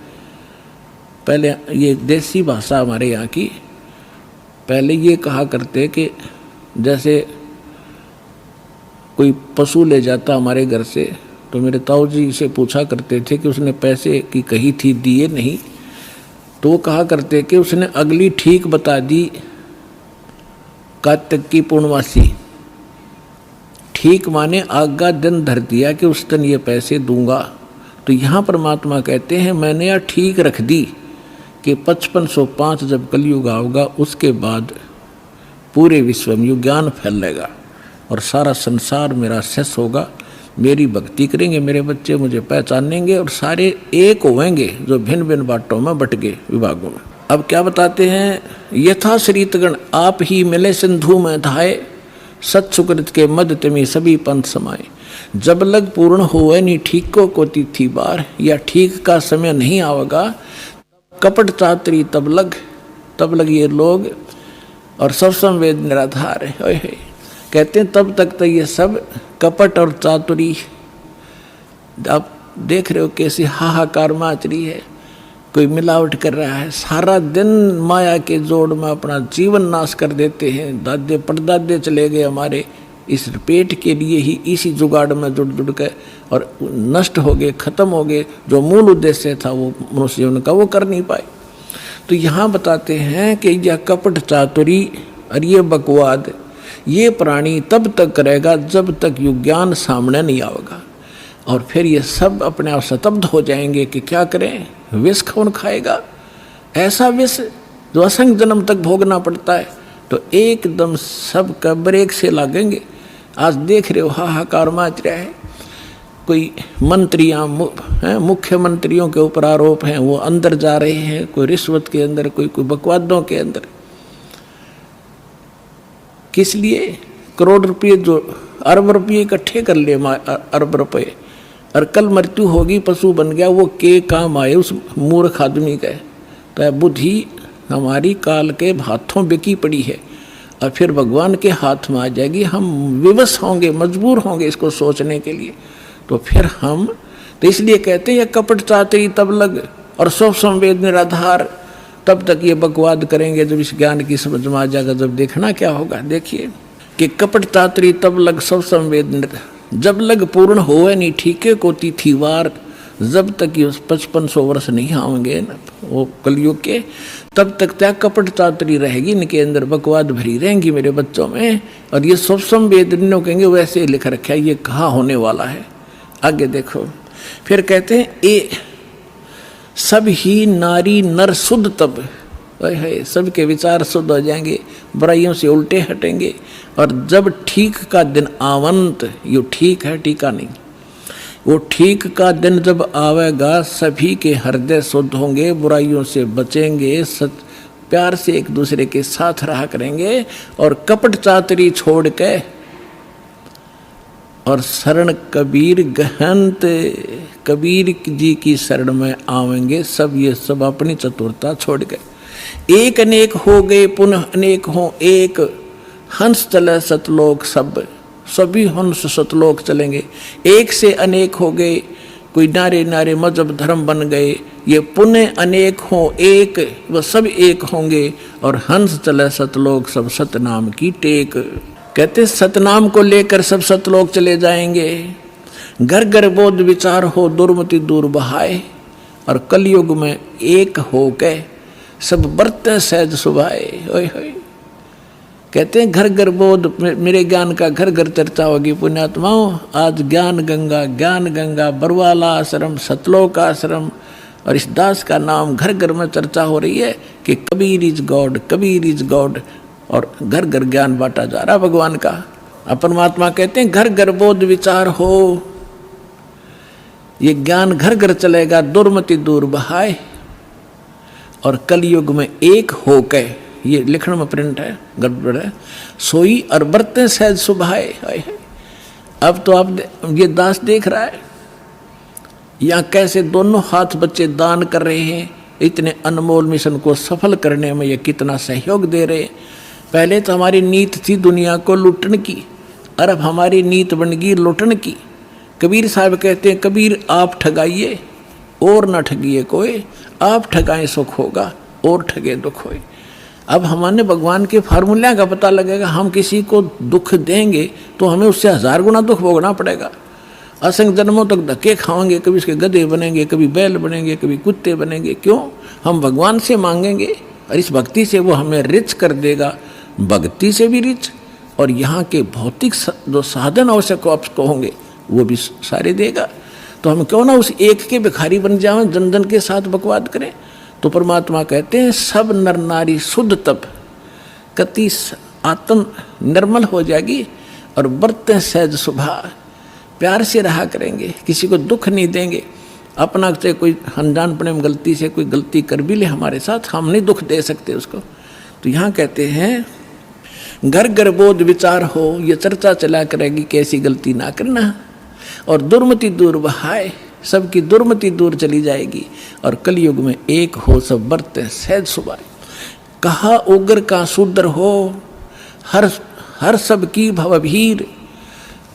पहले ये देसी भाषा हमारे यहाँ की, पहले ये कहा करते कि जैसे कोई पशु ले जाता हमारे घर से, तो मेरे ताऊ जी से पूछा करते थे कि उसने पैसे की कही थी, दिए नहीं, तो वो कहा करते कि उसने अगली ठीक बता दी, कार्तिक की पूर्णमासी। ठीक माने आगा दिन धर दिया कि उस दिन ये पैसे दूंगा। तो यहाँ परमात्मा कहते हैं मैंने यह ठीक रख दी कि 5505 जब कलयुग आओगा, उसके बाद पूरे विश्व में ज्ञान फैलेगा और सारा संसार मेरा शेष होगा। मेरी भक्ति करेंगे मेरे बच्चे, मुझे पहचानेंगे और सारे एक होंगे जो भिन्न भिन्न बाटों में बट गए विभागों में। अब क्या बताते हैं, यथा शरीतगण आप ही मिले सिंधु में धाये, सत सुकृत के मध्य तिमी सभी पंथ समाये। जब लग पूर्ण होवे नी ठीको को तिथि बार, या ठीक का समय नहीं आवेगा, कपट चातरी तब लग ये लोग और सब संवेद निराधार है। कहते हैं तब तक तो ये सब कपट और चातुरी, आप देख रहे हो कैसी हाहाकार मच रही है, कोई मिलावट कर रहा है, सारा दिन माया के जोड़ में अपना जीवन नाश कर देते हैं। दादे परदादे चले गए हमारे इस पेट के लिए ही, इसी जुगाड़ में जुड़ के और नष्ट हो गए, खत्म हो गए। जो मूल उद्देश्य था वो मनुष्य जीवन का वो कर नहीं पाए। तो यहाँ बताते हैं कि यह कपट चातुरी और ये बकवाद ये प्राणी तब तक करेगा जब तक युग ज्ञान सामने नहीं आएगा, और फिर ये सब अपने आप स्तब्ध हो जाएंगे कि क्या करें, विष कौन खाएगा, ऐसा विष जो असंख्य जन्म तक भोगना पड़ता है। तो एकदम सब का ब्रेक से लगेंगे। आज देख रहे हो हाहाकार मच रहा है, कोई मंत्रियाँ मुख्यमंत्रियों के ऊपर आरोप हैं, वो अंदर जा रहे हैं, कोई रिश्वत के अंदर, कोई बकवादों के अंदर। किस लिए? करोड़ रुपये जो अरब रुपये इकट्ठे कर ले, अरब रुपये, और कल मृत्यु होगी, पशु बन गया, वो के काम आए उस मूर्ख आदमी का। तो बुद्धि हमारी काल के हाथों बिकी पड़ी है और फिर भगवान के हाथ में आ जाएगी। हम विवश होंगे, मजबूर होंगे इसको सोचने के लिए। तो फिर हम तो इसलिए कहते हैं कपट चातरी तब लग और सब संवेद निराधार, तब तक ये बकवाद करेंगे जब इस ज्ञान की समझ में आ जाएगा। जब देखना क्या होगा, देखिए कि कपट चातरी तब लग सब संवेद, जब लग पूर्ण होवे नहीं ठीके को तिथिवार, जब तक ये 5500 वर्ष नहीं आएंगे ना वो कलयुग के, तब तक त्या कपट चातरी रहेगी, इनके अंदर बकवाद भरी रहेंगी मेरे बच्चों में। और ये सब संवेद कहेंगे वैसे लिख रखा है, ये कहाँ होने वाला है। आगे देखो, फिर कहते हैं ए सब ही नारी नर शुद्ध तब, है, सबके विचार शुद्ध हो जाएंगे, बुराइयों से उल्टे हटेंगे। और जब ठीक का दिन आवंत, यो ठीक है टीका नहीं, वो ठीक का दिन जब आवेगा सभी के हृदय शुद्ध होंगे, बुराइयों से बचेंगे, प्यार से एक दूसरे के साथ रहा करेंगे और कपट चातरी छोड़ के और शरण कबीर गहंत, कबीर जी की शरण में आवेंगे सब। ये सब अपनी चतुरता छोड़ गए। एक अनेक हो गए पुनः अनेक हो एक, हंस चले सतलोक सब, सभी हंस सतलोक चलेंगे। एक से अनेक हो गए, कोई नारे नारे मजहब धर्म बन गए, ये पुनः अनेक हो एक, वह सब एक होंगे और हंस चले सतलोक सब, सतनाम की टेक। कहते सतनाम को लेकर सब सतलोक चले जाएंगे। घर घर बोध विचार हो दुर्मति दूर बहाए, और कलयुग में एक हो के सब बरते सहज सुभाए। ओए होए, कहते हैं घर घर बोध, मेरे ज्ञान का घर घर चर्चा होगी पुण्यात्माओं। आज ज्ञान गंगा बरवाला आश्रम, सतलोक आश्रम और इस दास का नाम घर घर में चर्चा हो रही है कि Kabir is God, Kabir is God. और घर घर ज्ञान बांटा जा रहा भगवान का। अब परमात्मा कहते हैं घर घर बोध विचार हो, ये ज्ञान घर घर चलेगा, दुर्मति दूर बहाए और कलयुग में एक हो के, ये लिखण में प्रिंट है, गड़बड़ है, सोई और बरते सहज सुभाए। अब तो आप ये दास देख रहा है यहाँ कैसे दोनों हाथ बच्चे दान कर रहे हैं, इतने अनमोल मिशन को सफल करने में ये कितना सहयोग दे रहे हैं। पहले तो हमारी नीत थी दुनिया को लूटने की, और अब हमारी नीत बन गई लूटने की। कबीर साहब कहते हैं कबीर आप ठगाइए और न ठगिए कोई, आप ठगाएं सुख होगा और ठगे दुख होए। अब हमारे भगवान के फार्मूला का पता लगेगा। हम किसी को दुख देंगे तो हमें उससे 1000 गुना दुख भोगना पड़ेगा। असंख्य जन्मों तक धक्के खाएंगे, कभी उसके गधे बनेंगे, कभी बैल बनेंगे, कभी कुत्ते बनेंगे। क्यों? हम भगवान से मांगेंगे और इस भक्ति से वो हमें रिच कर देगा, भक्ति से भी रिच, और यहाँ के भौतिक जो साधन आवश्यक आपको होंगे वो भी सारे देगा। तो हम क्यों ना उस एक के भिखारी बन जाएं, जन जन के साथ बकवाद करें। तो परमात्मा कहते हैं सब नर नारी शुद्ध तप कति आत्म निर्मल हो जाएगी और बरते सहज सुभा, प्यार से रहा करेंगे, किसी को दुख नहीं देंगे। अपना से कोई अनजानपने में गलती से कोई गलती कर भी ले हमारे साथ, हम नहीं दुख दे सकते उसको। तो यहाँ कहते हैं घर घर बोध विचार हो, ये चर्चा चला करेगी कैसी गलती ना करना, और दुर्मति दूर बहाए, सबकी दुर्मति दूर चली जाएगी और कलयुग में एक हो सब बरते सहज सुभाए। कहा उग्र का शूद्र हो हर सब की भवभीर।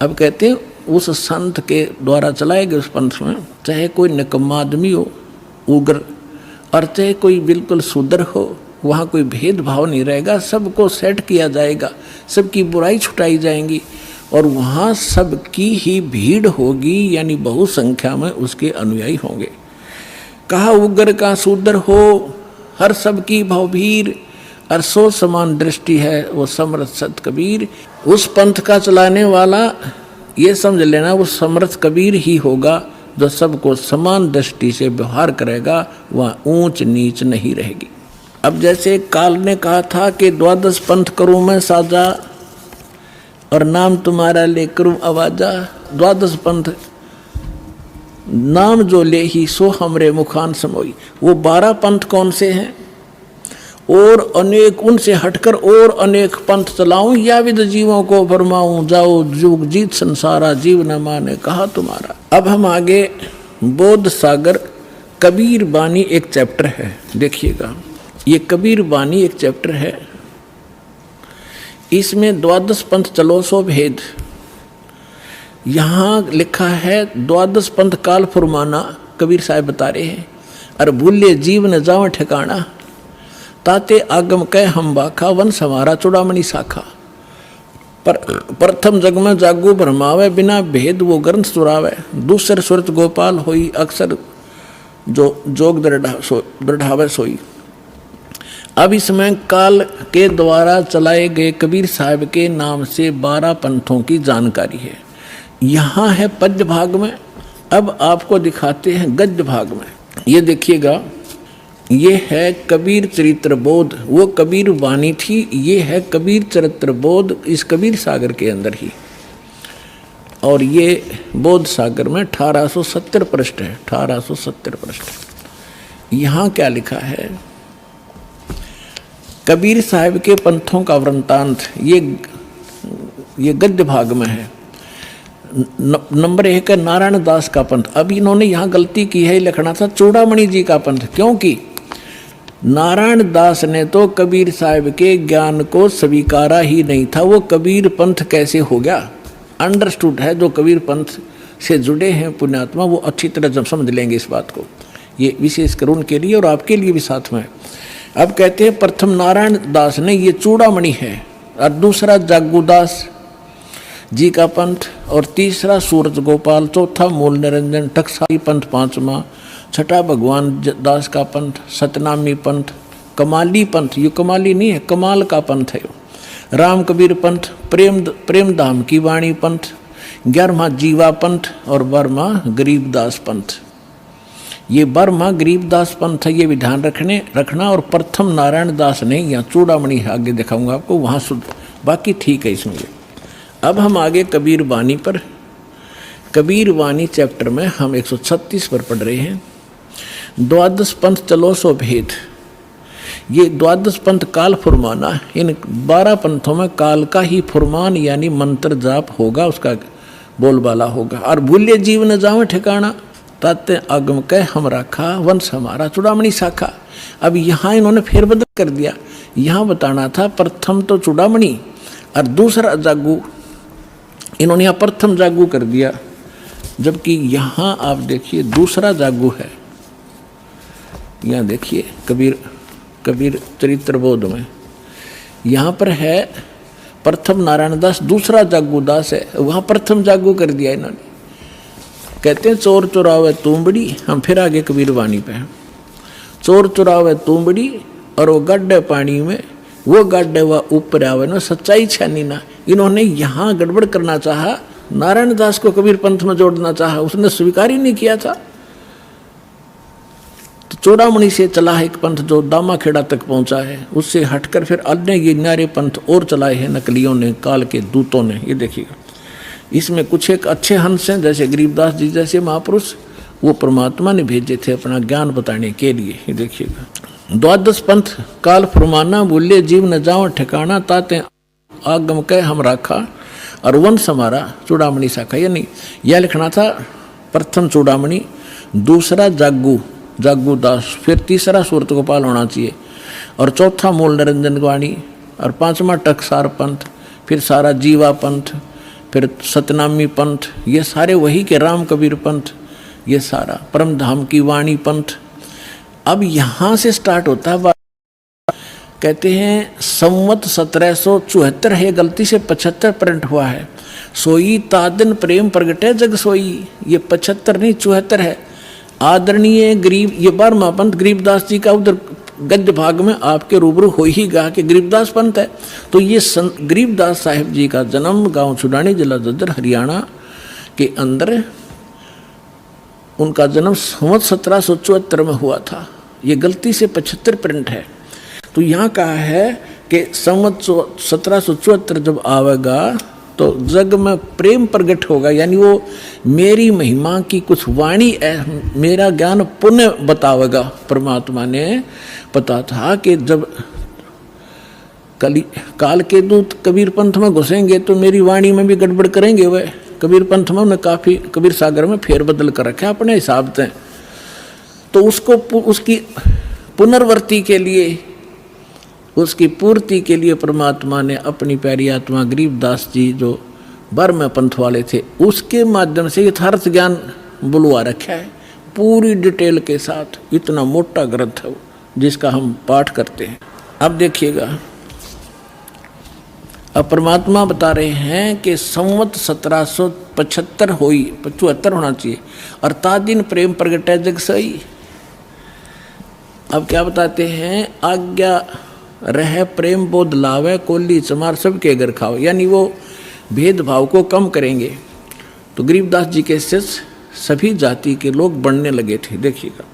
अब कहते हैं उस संत के द्वारा चलाए गए उस पंथ में चाहे कोई निकम्मा आदमी हो उग्र, और चाहे कोई बिल्कुल शूद्र हो, वहाँ कोई भेदभाव नहीं रहेगा, सबको सेट किया जाएगा, सबकी बुराई छुटाई जाएंगी और वहाँ सबकी ही भीड़ होगी, यानी बहु संख्या में उसके अनुयायी होंगे। कहा उग्र का शूद्र हो हर सब की भवभीर, और सो समान दृष्टि है वो समर्थ सत कबीर। उस पंथ का चलाने वाला ये समझ लेना वो समर्थ कबीर ही होगा जो सबको समान दृष्टि से व्यवहार करेगा, वहाँ ऊंच नीच नहीं रहेगी। अब जैसे काल ने कहा था कि 12 पंथ करूँ मैं साजा और नाम तुम्हारा ले करूँ आवाजा। 12 पंथ नाम जो ले ही सो हमरे मुखान समोई। वो 12 पंथ कौन से हैं? और अनेक उनसे हटकर और अनेक पंथ चलाऊं या विद जीवों को फरमाऊं, जाओ जुग जीत संसारा जीव न माने कहा तुम्हारा। अब हम आगे बोध सागर कबीर बानी एक चैप्टर है, देखिएगा ये कबीर बानी एक चैप्टर है, इसमें 12 पंथ चलो सो भेद। यहाँ लिखा है 12 पंथ काल फुरमाना, कबीर साहब बता रहे हैं, और भूले जीव न जाव ठिकाना, ताते आगम कह हम बाखा वन समारा चुड़ामणि शाखा। पर प्रथम जग में जागू भरमावे बिना भेद वो ग्रंथ सुरावे, दूसर सुरत गोपाल होई अक्सर जो जोग दृढ़ावे सोई। अब इसमें काल के द्वारा चलाए गए कबीर साहब के नाम से 12 पंथों की जानकारी है। यहाँ है पद्य भाग में, अब आपको दिखाते हैं गद्य भाग में। ये देखिएगा ये है कबीर चरित्र बोध, वो कबीर वाणी थी, ये है कबीर चरित्र बोध इस कबीर सागर के अंदर ही। और ये बोध सागर में 1870 पृष्ठ है, 1870 पृष्ठ। यहाँ क्या लिखा है, कबीर साहब के पंथों का वृंतांत, ये गद्य भाग में है। नंबर 1 है नारायण दास का पंथ। अब इन्होंने यहाँ गलती की है, लिखना था चूड़ामणि जी का पंथ, क्योंकि नारायण दास ने तो कबीर साहब के ज्ञान को स्वीकारा ही नहीं था। वो कबीर पंथ कैसे हो गया, अंडरस्टूड है। जो कबीर पंथ से जुड़े हैं पुण्यात्मा, वो अच्छी तरह जब समझ लेंगे इस बात को। ये विशेषकर उनके लिए और आपके लिए भी साथ में। अब कहते हैं प्रथम नारायण दास ने, ये चूड़ामणि है, और दूसरा जागूदास जी का पंथ, और तीसरा सूरज गोपाल, चौथा मूल निरंजन, टकसाली पंथ पांचवा, छठा भगवान दास का पंथ, सतनामी पंथ, कमाली पंथ, ये कमाली नहीं है, कमाल का पंथ है, राम कबीर पंथ, प्रेम धाम की वाणी पंथ, 11वां जीवा पंथ और 12वां गरीबदास पंथ। ये 12वां गरीबदास पंथ है, ये भी ध्यान रखना। और प्रथम नारायण दास ने, यहाँ चूड़ामणि आगे दिखाऊंगा आपको, वहाँ शुद्ध, बाकी ठीक है इसमें। अब हम आगे कबीर वाणी पर, कबीर वाणी चैप्टर में हम 136 पर पढ़ रहे हैं। द्वादश पंथ चलो सो भेद। ये द्वादश पंथ काल फुरमाना, इन 12 पंथों में काल का ही फुरमान यानी मंत्र जाप होगा, उसका बोलबाला होगा। और भूल्य जीव न जावे ठिकाना, ताते आगम कह हम राखा, वंश हमारा चूड़ामणि शाखा। अब यहाँ इन्होंने फेरबदल कर दिया, यहाँ बताना था प्रथम तो चूड़ामणि और दूसरा जागू, इन्होंने यहाँ प्रथम जागू कर दिया, जबकि यहाँ आप देखिए दूसरा जागू है। यहाँ देखिए कबीर चरित्र बोध में यहाँ पर है प्रथम नारायण दास, दूसरा जागू दास है, वहाँ प्रथम जागू कर दिया इन्होंने। कहते हैं चोर चुरावे तुमबड़ी, हम फिर आगे कबीर वाणी पे हैं। चोर चुरावे तुमबड़ी और वो गड्ढे पानी में, वो गड्ढे वह ऊपर आवे ना, सच्चाई छानी ना। इन्होंने यहाँ गड़बड़ करना चाहा, नारायण दास को कबीर पंथ में जोड़ना चाहा, उसने स्वीकार ही नहीं किया था। तो चूड़ामणि से चला है एक पंथ जो दामाखेड़ा तक पहुंचा है, उससे हटकर फिर अन्य ये न्यारे पंथ और चलाए हैं नकलियों ने, काल के दूतों ने। ये देखिएगा, इसमें कुछ एक अच्छे हंस हैं, जैसे गरीबदास जी जैसे महापुरुष, वो परमात्मा ने भेजे थे अपना ज्ञान बताने के लिए। ये देखिएगा, द्वादश पंथ काल फुरमाना, बोले जीव न जाओ ठिकाना, ताते आगम कह हम राखा, और वंश हमारा चूड़ामणि शाखा। यानी यह लिखना था प्रथम चूड़ामणि, दूसरा जागू दास, फिर तीसरा सूरत गोपाल होना चाहिए, और चौथा मूल निरंजन वाणी, और 5वां टकसार पंथ, फिर सारा जीवा पंथ, फिर सतनामी पंथ, ये सारे वही के राम कबीर पंथ, ये सारा परम धाम की वाणी पंथ। अब यहाँ से स्टार्ट होता है, कहते हैं संवत 1774 है, गलती से 75 प्रिंट हुआ है। सोई तादन प्रेम प्रगटे जग सोई, ये 75 नहीं 74 है। आदरणीय गरीब, ये 12वां पंथ गरीबदास जी का उधर गद्य भाग में आपके रूबरू हो ही गा कि गरीबदास पंथ है। तो ये गरीबदास साहिब जी का जन्म गांव छुड़ानी, जिला जज्जर, हरियाणा के अंदर उनका जन्म संवत 1774 में हुआ था। ये गलती से 75 प्रिंट है। तो यहाँ कहा है कि संवत 1774 जब आवेगा तो जग में प्रेम प्रकट होगा, यानी वो मेरी महिमा की कुछ वाणी है, मेरा ज्ञान पुण्य बतावेगा। परमात्मा ने पता था कि जब काल के दूत कबीर पंथ में घुसेंगे तो मेरी वाणी में भी गड़बड़ करेंगे। वह कबीर पंथ में उन्हें काफ़ी कबीर सागर में फेरबदल कर रखा है अपने हिसाब से। तो उसको उसकी पुनर्वर्ती के लिए, उसकी पूर्ति के लिए परमात्मा ने अपनी प्यारी आत्मा गरीबदास जी जो 12वें पंथ वाले थे, उसके माध्यम से यथार्थ ज्ञान बुलवा रखा है पूरी डिटेल के साथ। इतना मोटा ग्रंथ है जिसका हम पाठ करते हैं। अब देखिएगा, अब परमात्मा बता रहे हैं कि संवत 1775 हुई, 75 होना चाहिए, और तादिन प्रेम प्रगटे जग सही। अब क्या बताते हैं, आज्ञा रह प्रेम बोध लावे, कोली चमार सबके घर खाओ, यानी वो भेदभाव को कम करेंगे। तो गरीबदास जी के शिष्य सभी जाति के लोग बढ़ने लगे थे। देखिएगा,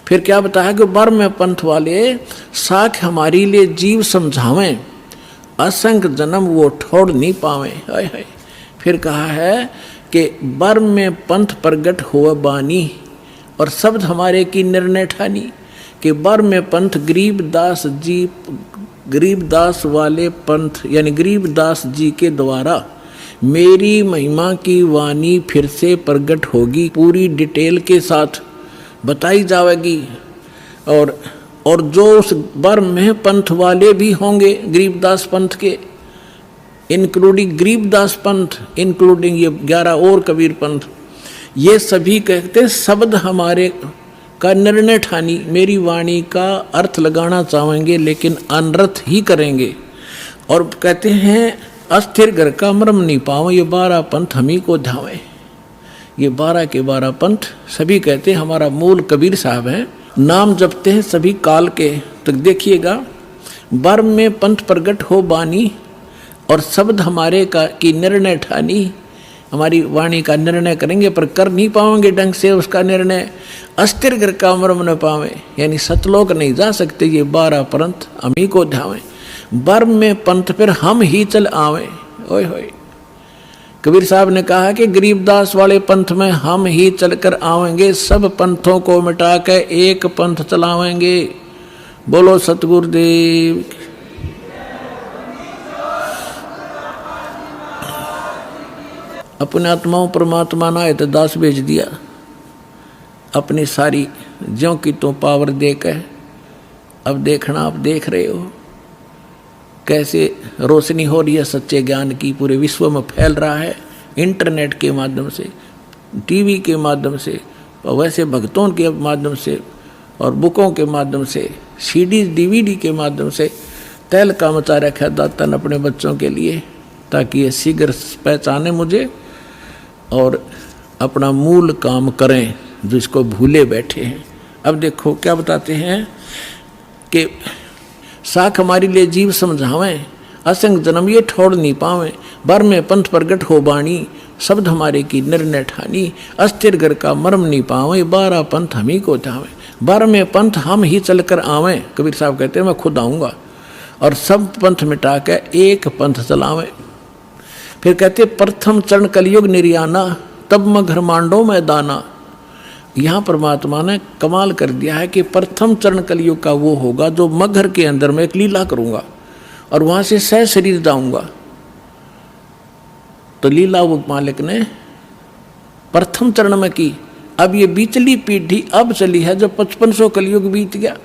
फिर क्या बताया कि बर्म पंथ वाले साख हमारी लिए जीव समझावें, असंख्य जन्म वो छोड़ नहीं पावे। हाय हाय। फिर कहा है कि बर्म में पंथ प्रगट हुआ बानी और शब्द हमारे की निर्णय ठानी, कि बर्म में पंथ गरीबदास जी, गरीबदास वाले पंथ यानी गरीबदास जी के द्वारा मेरी महिमा की वाणी फिर से प्रगट होगी, पूरी डिटेल के साथ बताई जाएगी। और जो उस बर्म में पंथ वाले भी होंगे गरीबदास पंथ के, इंक्लूडिंग गरीबदास पंथ, इंक्लूडिंग ये 11 और कबीर पंथ, ये सभी कहते हैं शब्द हमारे का निर्णय ठानी, मेरी वाणी का अर्थ लगाना चाहेंगे लेकिन अनर्थ ही करेंगे। और कहते हैं अस्थिर घर का मर्म नहीं पाओ, ये 12 पंथ हम ही को ध्यावे। ये 12 के 12 पंथ सभी कहते हैं हमारा मूल कबीर साहब हैं, नाम जपते हैं सभी काल के। तो देखिएगा, बर्म में पंथ प्रगट हो बानी और शब्द हमारे का की निर्णय ठानी, हमारी वाणी का निर्णय करेंगे पर कर नहीं पाएंगे ढंग से उसका निर्णय। अस्थिर घर का मर्म न पावे, यानी सतलोक नहीं जा सकते, ये 12 पंथ हम ही को ध्यावे। बर्म में पंथ फिर हम ही चल आवे। ओए होए, कबीर साहब ने कहा कि गरीबदास वाले पंथ में हम ही चलकर आवेंगे, सब पंथों को मिटा के एक पंथ चलावेंगे। बोलो सतगुरुदेव। अपने आत्माओं परमात्मा ना है तो दास भेज दिया, अपनी सारी ज्यों की तो पावर दे के। अब देखना, आप देख रहे हो कैसे रोशनी हो रही है सच्चे ज्ञान की, पूरे विश्व में फैल रहा है इंटरनेट के माध्यम से, टीवी के माध्यम से, और वैसे भक्तों के माध्यम से और बुकों के माध्यम से, सीडी डीवीडी के माध्यम से। तैल का मचा रखा दाता ने अपने बच्चों के लिए, ताकि ये शीघ्र पहचाने मुझे और अपना मूल काम करें जो इसको भूले बैठे हैं। अब देखो क्या बताते हैं कि साख हमारी लिए जीव समझावें, असंग जन्म ये ठोड़ नहीं पावें, बर में पंथ प्रगट हो बाणी, शब्द हमारे की निर्णय ठानी, अस्थिर घर का मर्म नहीं पावें, 12 पंथ हम ही को ध्यावें। बर में पंथ हम ही चलकर आवें, कबीर साहब कहते हैं मैं खुद आऊँगा और सब पंथ मिटा के एक पंथ चलावें। फिर कहते प्रथम चरण कलयुग निर्याना, तब मैं घर मांडो में दाना। यहाँ परमात्मा ने कमाल कर दिया है कि प्रथम चरण कलयुग का वो होगा जो मगर के अंदर मैं एक लीला करूँगा और वहाँ से सह शरीर जाऊँगा। तो लीला वो मालिक ने प्रथम चरण में की। अब ये बीचली पीढ़ी अब चली है जब 5500 कलयुग बीत गया।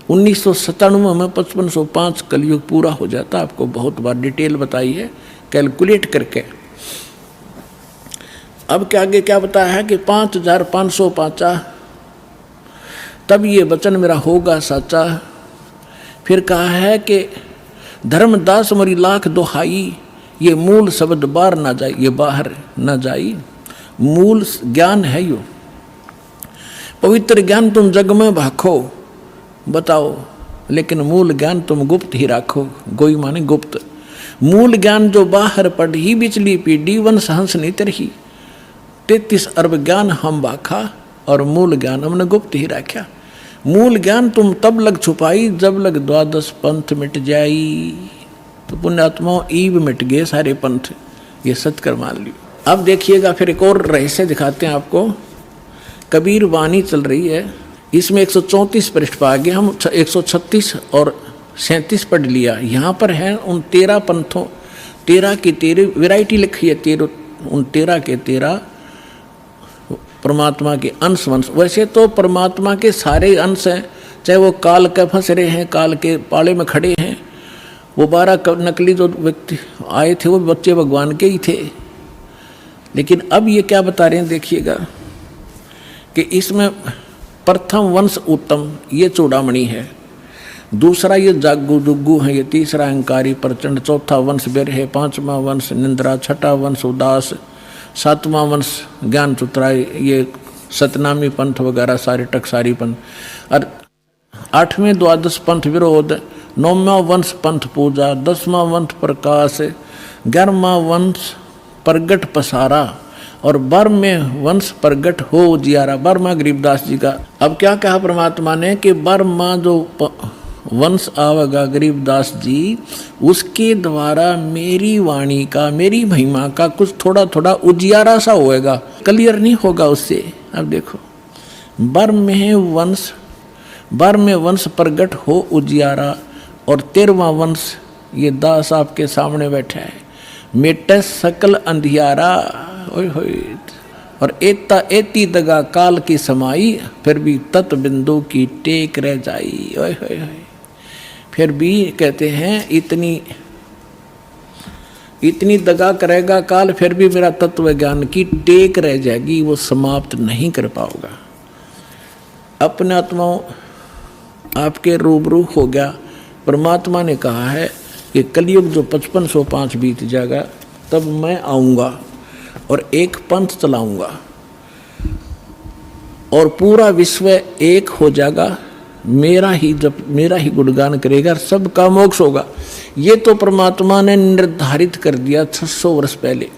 1997 में 5505 कलयुग पूरा हो जाता। आपको बहुत बार डिटेल बताई है कैलकुलेट करके। अब क्या आगे क्या बताया है कि 5505 तब ये वचन मेरा होगा साचा। फिर कहा है कि धर्मदास मरी लाख दोहाई, ये मूल शब्द बाहर ना जाए, ये बाहर ना जाई। मूल ज्ञान है यो, पवित्र ज्ञान तुम जग में भाखो, बताओ, लेकिन मूल ज्ञान तुम गुप्त ही राखो। गोई माने गुप्त। मूल ज्ञान जो बाहर पढ़ी बिचली पीढ़ी, वंश हंस नहीं तरही। 33 अरब ज्ञान हम बाखा और मूल ज्ञान हमने गुप्त ही रखा। मूल ज्ञान तुम तब लग छुपाई जब लग 12 पंथ मिट जाई। तो पुण्यात्माओं ईब मिट गए सारे पंथ, ये सत्कर मान लियो। अब देखिएगा फिर एक और रहस्य दिखाते हैं आपको। कबीर वाणी चल रही है, इसमें 134 पृष्ठ पर आगे हम 136 और 37 पढ़ लिया। यहाँ पर है उन 13 पंथों, 13 की 13 वैरायटी लिखी है। 13 उन 13 के 13 परमात्मा के अंश वंश। वैसे तो परमात्मा के सारे अंश हैं, चाहे वो काल के फंस रहे हैं, काल के पाले में खड़े हैं। वो 12 नकली जो व्यक्ति आए थे वो बच्चे भगवान के ही थे। लेकिन अब ये क्या बता रहे हैं देखिएगा कि इसमें प्रथम वंश उत्तम, ये चूड़ामणि है। दूसरा ये जागू जुग्गू है। ये तीसरा अहंकारी प्रचंड। चौथा वंश बेर है। 5वां वंश निंद्रा। 6ठा वंश उदास। 7वां वंश ज्ञान चुतराई। ये सतनामी पंथ वगैरह सारे टकसारी पंथ। और 8वें 12 पंथ विरोध। 9वां वंश पंथ पूजा। 10वां वंश प्रकाश। 11वां वंश प्रगट पसारा। और बर्म में वंश प्रगट हो उजियारा। बर्मा गरीबदास जी का। अब क्या कहा परमात्मा ने कि बर्मा जो वंश आवेगा गरीबदास जी, उसके द्वारा मेरी वाणी का, मेरी महिमा का कुछ थोड़ा थोड़ा उजियारा सा होएगा, क्लियर नहीं होगा उससे। अब देखो, बर्म में वंश प्रगट हो उजियारा, और 13वां वंश ये दास आपके सामने बैठा है, मेटे सकल अंधियारा। ओए होए, और एती दगा काल की समाई, फिर भी तत् बिंदु की टेक रह जाई। ओए होए होए, फिर भी कहते हैं इतनी दगा करेगा काल, फिर भी मेरा तत्व ज्ञान की टेक रह जाएगी, वो समाप्त नहीं कर पाओगा। अपने आत्माओं आपके रूबरू हो गया। परमात्मा ने कहा है कि कलयुग जो 5505 बीत जाएगा, तब मैं आऊँगा और एक पंथ चलाऊँगा और पूरा विश्व एक हो जाएगा, मेरा ही गुणगान करेगा, सबका मोक्ष होगा। ये तो परमात्मा ने निर्धारित कर दिया 600 वर्ष पहले।